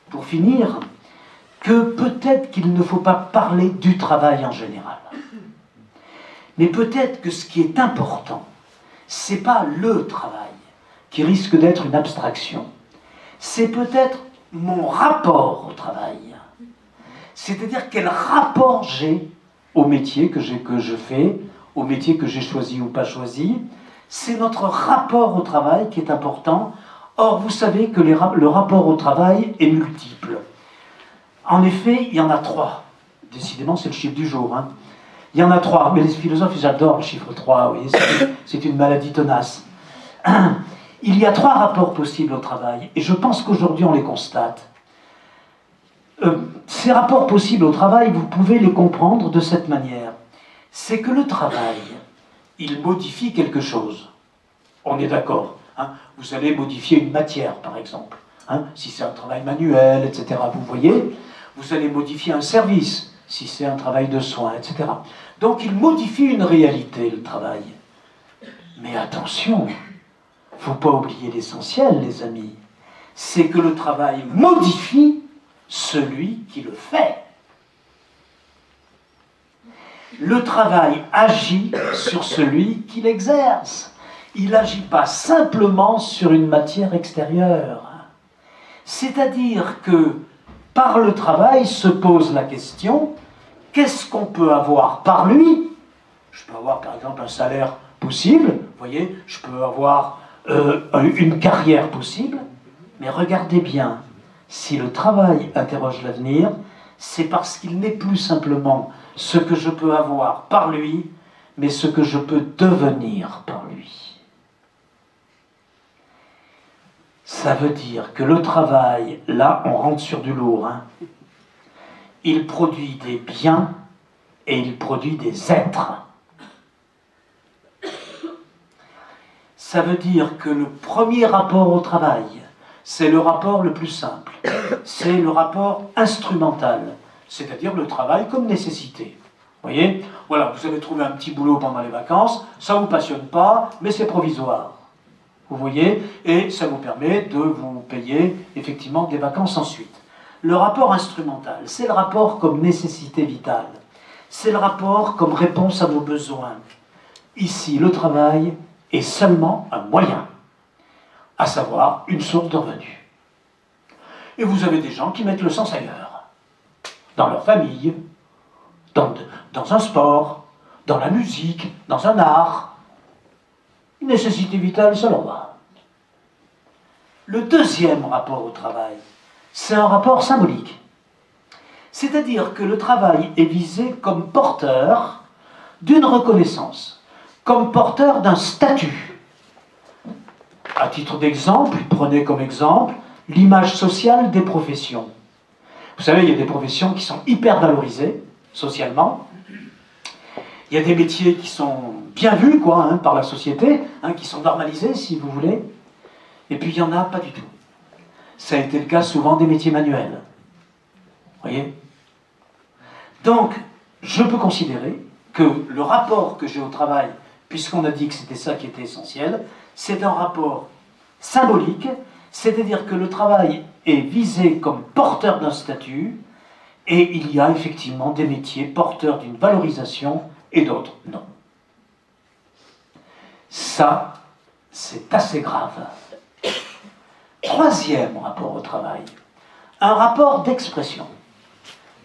pour finir, que peut-être qu'il ne faut pas parler du travail en général. Mais peut-être que ce qui est important, c'est pas le travail, qui risque d'être une abstraction. C'est peut-être mon rapport au travail. C'est-à-dire quel rapport j'ai au métier que je fais, au métier que j'ai choisi ou pas choisi. C'est notre rapport au travail qui est important. Or, vous savez que le rapport au travail est multiple. En effet, il y en a 3. Décidément, c'est le chiffre du jour. Hein. Il y en a 3, mais les philosophes, ils adorent le chiffre 3. Vous voyez, c'est une maladie tenace. Il y a 3 rapports possibles au travail, et je pense qu'aujourd'hui, on les constate. Ces rapports possibles au travail, vous pouvez les comprendre de cette manière. C'est que le travail, il modifie quelque chose. On est d'accord. Hein. Vous allez modifier une matière, par exemple. Hein, si c'est un travail manuel, etc. Vous voyez, vous allez modifier un service, si c'est un travail de soins, etc. Donc il modifie une réalité, le travail. Mais attention, il ne faut pas oublier l'essentiel, les amis. C'est que le travail modifie celui qui le fait. Le travail agit sur celui qui l'exerce. Il n'agit pas simplement sur une matière extérieure. C'est-à-dire que par le travail se pose la question, qu'est-ce qu'on peut avoir par lui? Je peux avoir par exemple un salaire possible, vous voyez, je peux avoir une carrière possible, mais regardez bien, si le travail interroge l'avenir, c'est parce qu'il n'est plus simplement ce que je peux avoir par lui, mais ce que je peux devenir par lui. Ça veut dire que le travail, là on rentre sur du lourd, hein, il produit des biens et il produit des êtres. Ça veut dire que le premier rapport au travail, c'est le rapport le plus simple, c'est le rapport instrumental, c'est-à-dire le travail comme nécessité. Vous voyez, voilà, vous avez trouvé un petit boulot pendant les vacances, ça ne vous passionne pas, mais c'est provisoire. Vous voyez, et ça vous permet de vous payer effectivement des vacances ensuite. Le rapport instrumental, c'est le rapport comme nécessité vitale. C'est le rapport comme réponse à vos besoins. Ici, le travail est seulement un moyen, à savoir une source de revenus. Et vous avez des gens qui mettent le sens ailleurs, dans leur famille, dans un sport, dans la musique, dans un art. Une nécessité vitale, ça leur va. Le deuxième rapport au travail, c'est un rapport symbolique. C'est-à-dire que le travail est visé comme porteur d'une reconnaissance, comme porteur d'un statut. À titre d'exemple, prenez comme exemple l'image sociale des professions. Vous savez, il y a des professions qui sont hyper valorisées socialement. Il y a des métiers qui sont bien vus quoi, hein, par la société, hein, qui sont normalisés, si vous voulez. Et puis, il n'y en a pas du tout. Ça a été le cas souvent des métiers manuels. Vous voyez? Donc, je peux considérer que le rapport que j'ai au travail, puisqu'on a dit que c'était ça qui était essentiel, c'est un rapport symbolique, c'est-à-dire que le travail est visé comme porteur d'un statut, et il y a effectivement des métiers porteurs d'une valorisation et d'autres non. Ça, c'est assez grave. Troisième rapport au travail, un rapport d'expression.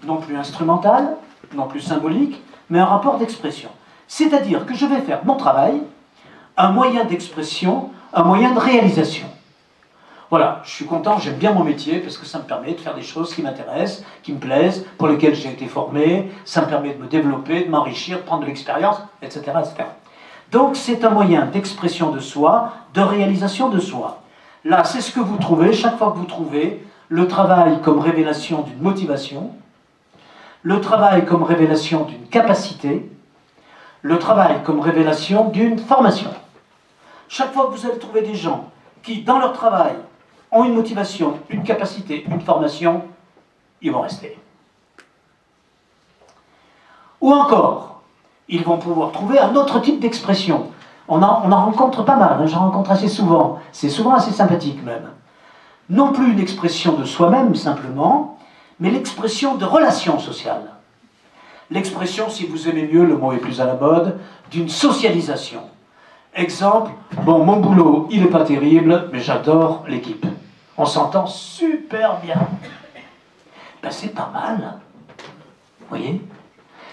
Non plus instrumental, non plus symbolique, mais un rapport d'expression. C'est-à-dire que je vais faire mon travail un moyen d'expression, un moyen de réalisation. Voilà, je suis content, j'aime bien mon métier parce que ça me permet de faire des choses qui m'intéressent, qui me plaisent, pour lesquelles j'ai été formé, ça me permet de me développer, de m'enrichir, de prendre de l'expérience, etc., etc. Donc c'est un moyen d'expression de soi, de réalisation de soi. Là, c'est ce que vous trouvez, chaque fois que vous trouvez le travail comme révélation d'une motivation, le travail comme révélation d'une capacité, le travail comme révélation d'une formation. Chaque fois que vous allez trouver des gens qui, dans leur travail, ont une motivation, une capacité, une formation, ils vont rester. Ou encore, ils vont pouvoir trouver un autre type d'expression. On en rencontre pas mal, hein, j'en rencontre assez souvent. C'est souvent assez sympathique même. Non plus une expression de soi-même simplement, mais l'expression de relations sociales. L'expression, si vous aimez mieux, le mot est plus à la mode, d'une socialisation. Exemple, bon, mon boulot, il n'est pas terrible, mais j'adore l'équipe. On s'entend super bien. Ben, c'est pas mal. Vous voyez?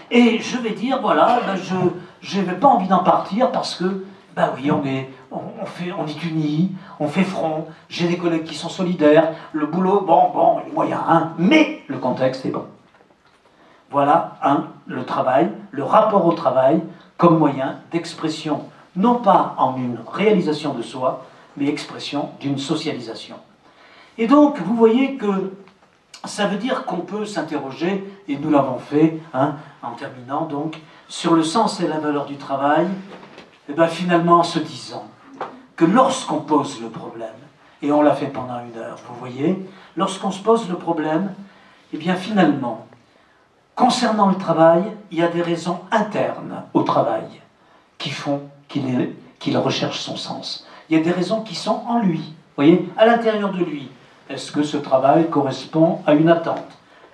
Et je vais dire, voilà, ben, je n'avais pas envie d'en partir parce que, ben oui, on est unis, on fait front, j'ai des collègues qui sont solidaires, le boulot, bon, il est moyen, hein, mais le contexte est bon. Voilà, le travail, le rapport au travail comme moyen d'expression, non pas en une réalisation de soi, mais expression d'une socialisation. Et donc, vous voyez que ça veut dire qu'on peut s'interroger, et nous l'avons fait, hein, en terminant donc, sur le sens et la valeur du travail, et bien finalement en se disant que lorsqu'on pose le problème, et on l'a fait pendant 1 heure, vous voyez, lorsqu'on se pose le problème, et bien finalement, concernant le travail, il y a des raisons internes au travail qui font qu'il recherche son sens. Il y a des raisons qui sont en lui, vous voyez, à l'intérieur de lui. Est-ce que ce travail correspond à une attente?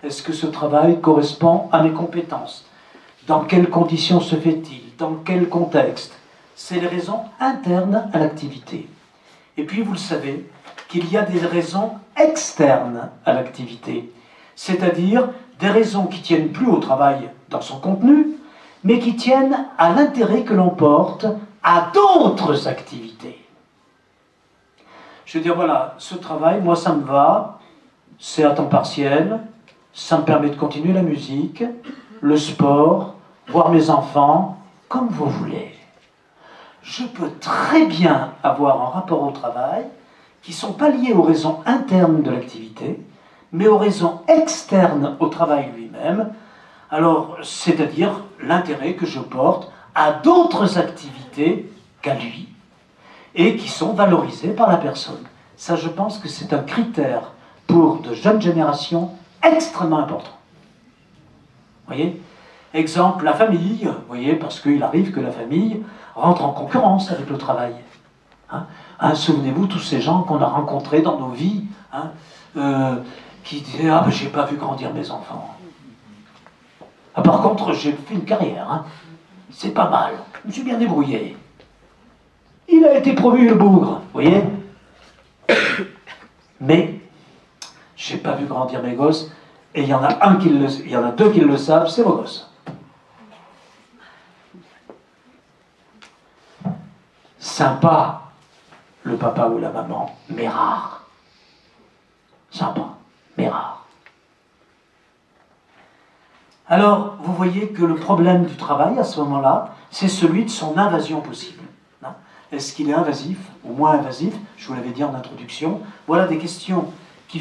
Est-ce que ce travail correspond à mes compétences? Dans quelles conditions se fait-il? Dans quel contexte? C'est les raisons internes à l'activité. Et puis, vous le savez, qu'il y a des raisons externes à l'activité, c'est-à-dire des raisons qui tiennent plus au travail dans son contenu, mais qui tiennent à l'intérêt que l'on porte à d'autres activités. Je veux dire, voilà, ce travail, moi ça me va, c'est à temps partiel, ça me permet de continuer la musique, le sport, voir mes enfants, comme vous voulez. Je peux très bien avoir un rapport au travail qui ne sont pas liés aux raisons internes de l'activité, mais aux raisons externes au travail lui-même, alors c'est-à-dire l'intérêt que je porte à d'autres activités qu'à lui, et qui sont valorisées par la personne. Ça, je pense que c'est un critère pour de jeunes générations extrêmement important. Vous voyez? Exemple, la famille, vous voyez, parce qu'il arrive que la famille rentre en concurrence avec le travail. Souvenez-vous, tous ces gens qu'on a rencontrés dans nos vies, qui disaient « Ah, ben, j'ai pas vu grandir mes enfants. Ah, par contre, j'ai fait une carrière, c'est pas mal, je me suis bien débrouillé. Il a été promu le bougre, vous voyez? Mais, j'ai pas vu grandir mes gosses, et il y en a 2 qui le savent, c'est vos gosses. » Sympa, le papa ou la maman, mais rare. Sympa, mais rare. Alors, vous voyez que le problème du travail, à ce moment-là, c'est celui de son invasion possible. Est-ce qu'il est invasif ou moins invasif? Je vous l'avais dit en introduction. Voilà des questions qui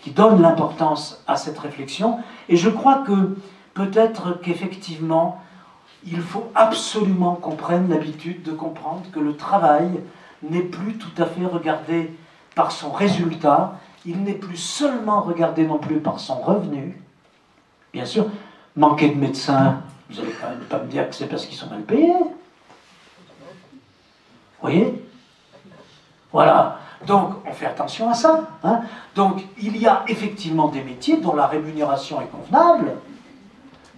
donnent l'importance à cette réflexion. Et je crois que peut-être qu'effectivement, il faut absolument qu'on prenne l'habitude de comprendre que le travail n'est plus tout à fait regardé par son résultat, il n'est plus seulement regardé non plus par son revenu. Bien sûr, manquer de médecins, vous n'allez quand même pas me dire que c'est parce qu'ils sont mal payés. Vous voyez? Voilà. Donc, on fait attention à ça. Donc, il y a effectivement des métiers dont la rémunération est convenable,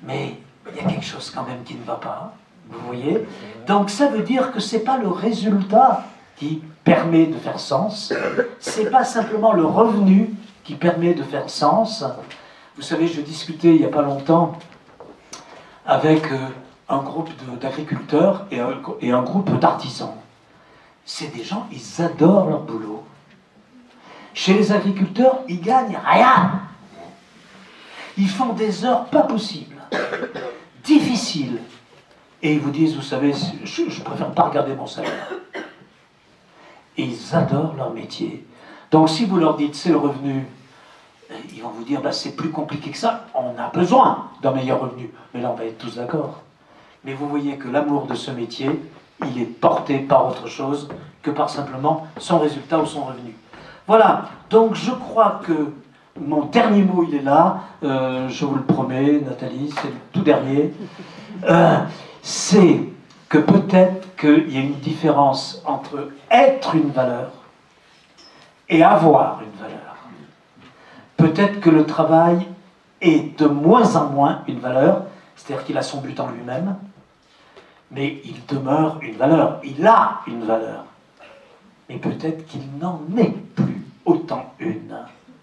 mais il y a quelque chose quand même qui ne va pas. Vous voyez? Donc, ça veut dire que ce n'est pas le résultat qui permet de faire sens, ce n'est pas simplement le revenu qui permet de faire sens. Vous savez, je discutais il n'y a pas longtemps avec un groupe d'agriculteurs et un groupe d'artisans. C'est des gens, ils adorent leur boulot. Chez les agriculteurs, ils gagnent rien. Ils font des heures pas possibles, difficiles. Et ils vous disent, vous savez, je préfère pas regarder mon salaire. Et ils adorent leur métier. Donc si vous leur dites, c'est le revenu, ils vont vous dire, bah, c'est plus compliqué que ça, on a besoin d'un meilleur revenu. Mais là, on va être tous d'accord. Mais vous voyez que l'amour de ce métier, il est porté par autre chose que par simplement son résultat ou son revenu. Voilà, donc je crois que mon dernier mot, il est là, je vous le promets, Nathalie, c'est le tout dernier. C'est que peut-être qu'il y a une différence entre être une valeur et avoir une valeur. Peut-être que le travail est de moins en moins une valeur, c'est-à-dire qu'il a son but en lui-même, mais il demeure une valeur, il a une valeur. Mais peut-être qu'il n'en est plus autant une.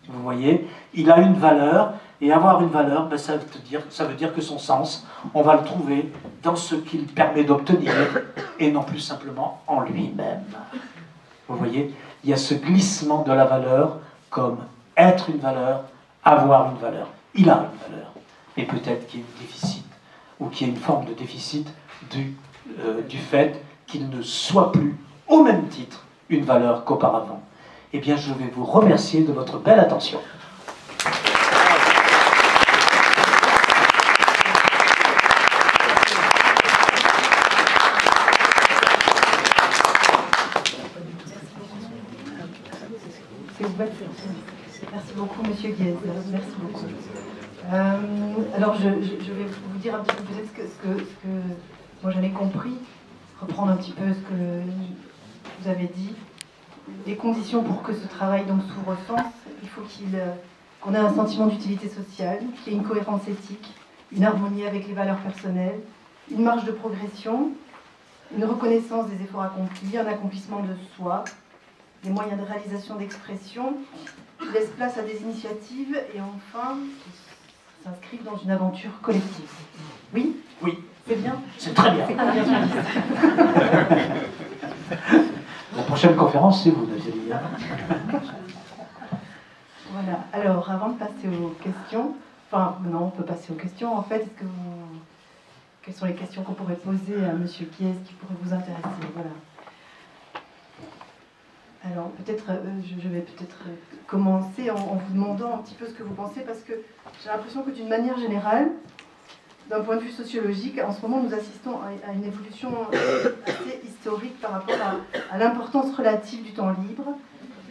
Vous voyez, il a une valeur, et avoir une valeur, ben ça veut dire que son sens, on va le trouver dans ce qu'il permet d'obtenir, et non plus simplement en lui-même. Vous voyez, il y a ce glissement de la valeur comme être une valeur, avoir une valeur. Il a une valeur, et peut-être qu'il y a un déficit, ou qu'il y a une forme de déficit du fait qu'il ne soit plus, au même titre, une valeur qu'auparavant. Eh bien, je vais vous remercier de votre belle attention. Merci beaucoup, Monsieur Guez. Merci beaucoup. Alors, je vais vous dire un petit peu peut-être ce que moi j'en ai compris, reprendre un petit peu ce que vous avez dit. Les conditions pour que ce travail donc s'ouvre au sens, il faut qu'on ait un sentiment d'utilité sociale, qu'il y ait une cohérence éthique, une harmonie avec les valeurs personnelles, une marge de progression, une reconnaissance des efforts accomplis, un accomplissement de soi, des moyens de réalisation d'expression, qui laissent place à des initiatives et enfin qui s'inscrivent dans une aventure collective. Oui ? Oui. C'est bien ? C'est très bien. La prochaine conférence, c'est vous, Nathalie. Voilà. Alors, avant de passer aux questions, enfin, non, on peut passer aux questions, en fait. Quelles sont les questions qu'on pourrait poser à M. Guez qui pourraient vous intéresser ? Voilà. Alors, peut-être, je vais peut-être commencer en vous demandant un petit peu ce que vous pensez, parce que j'ai l'impression que d'une manière générale, d'un point de vue sociologique, en ce moment, nous assistons à une évolution assez historique par rapport à l'importance relative du temps libre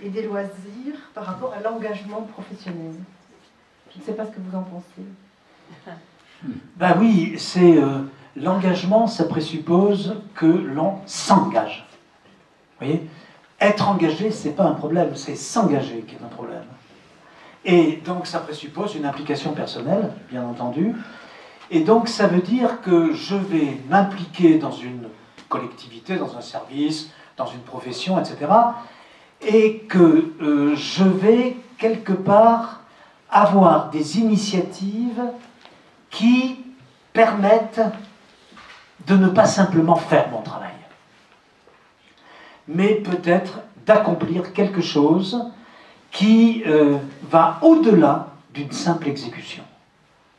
et des loisirs par rapport à l'engagement professionnel. Je ne sais pas ce que vous en pensez. Ben oui, c'est l'engagement, ça présuppose que l'on s'engage. Vous voyez ? Être engagé, c'est pas un problème, c'est s'engager qui est un problème. Et donc ça présuppose une implication personnelle, bien entendu. Et donc ça veut dire que je vais m'impliquer dans une collectivité, dans un service, dans une profession, etc. Et que je vais quelque part avoir des initiatives qui permettent de ne pas simplement faire mon travail, mais peut-être d'accomplir quelque chose qui va au-delà d'une simple exécution.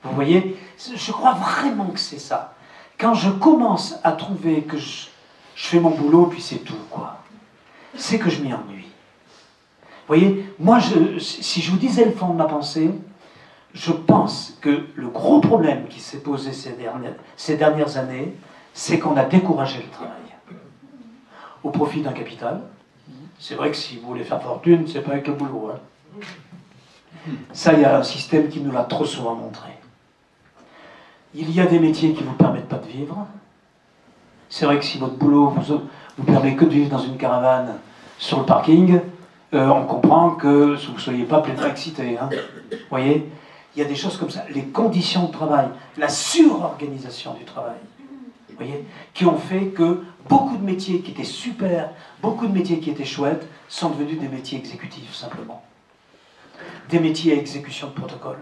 Vous voyez, je crois vraiment que c'est ça. Quand je commence à trouver que je fais mon boulot, puis c'est tout, quoi, c'est que je m'y ennuie. Vous voyez, moi, si je vous disais le fond de ma pensée, je pense que le gros problème qui s'est posé ces dernières années, c'est qu'on a découragé le travail au profit d'un capital. C'est vrai que si vous voulez faire fortune, c'est pas avec le boulot. Hein. Ça, il y a un système qui nous l'a trop souvent montré. Il y a des métiers qui ne vous permettent pas de vivre. C'est vrai que si votre boulot vous permet que de vivre dans une caravane sur le parking, on comprend que vous ne soyez pas pleinement excité. Hein. Vous voyez, il y a des choses comme ça. Les conditions de travail, la surorganisation du travail, vous voyez, qui ont fait que beaucoup de métiers qui étaient super, beaucoup de métiers qui étaient chouettes, sont devenus des métiers exécutifs, simplement. Des métiers à exécution de protocole.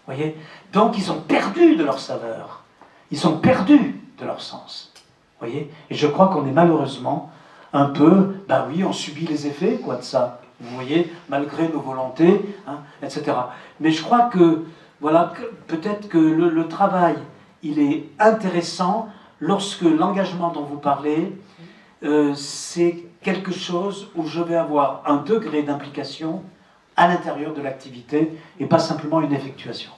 Vous voyez ? Donc ils ont perdu de leur saveur. Ils ont perdu de leur sens. Vous voyez ? Et je crois qu'on est malheureusement un peu, ben oui, on subit les effets, quoi, de ça. Vous voyez, malgré nos volontés, hein, etc. Mais je crois que, voilà, peut-être que le travail, il est intéressant lorsque l'engagement dont vous parlez, c'est quelque chose où je vais avoir un degré d'implication à l'intérieur de l'activité et pas simplement une effectuation.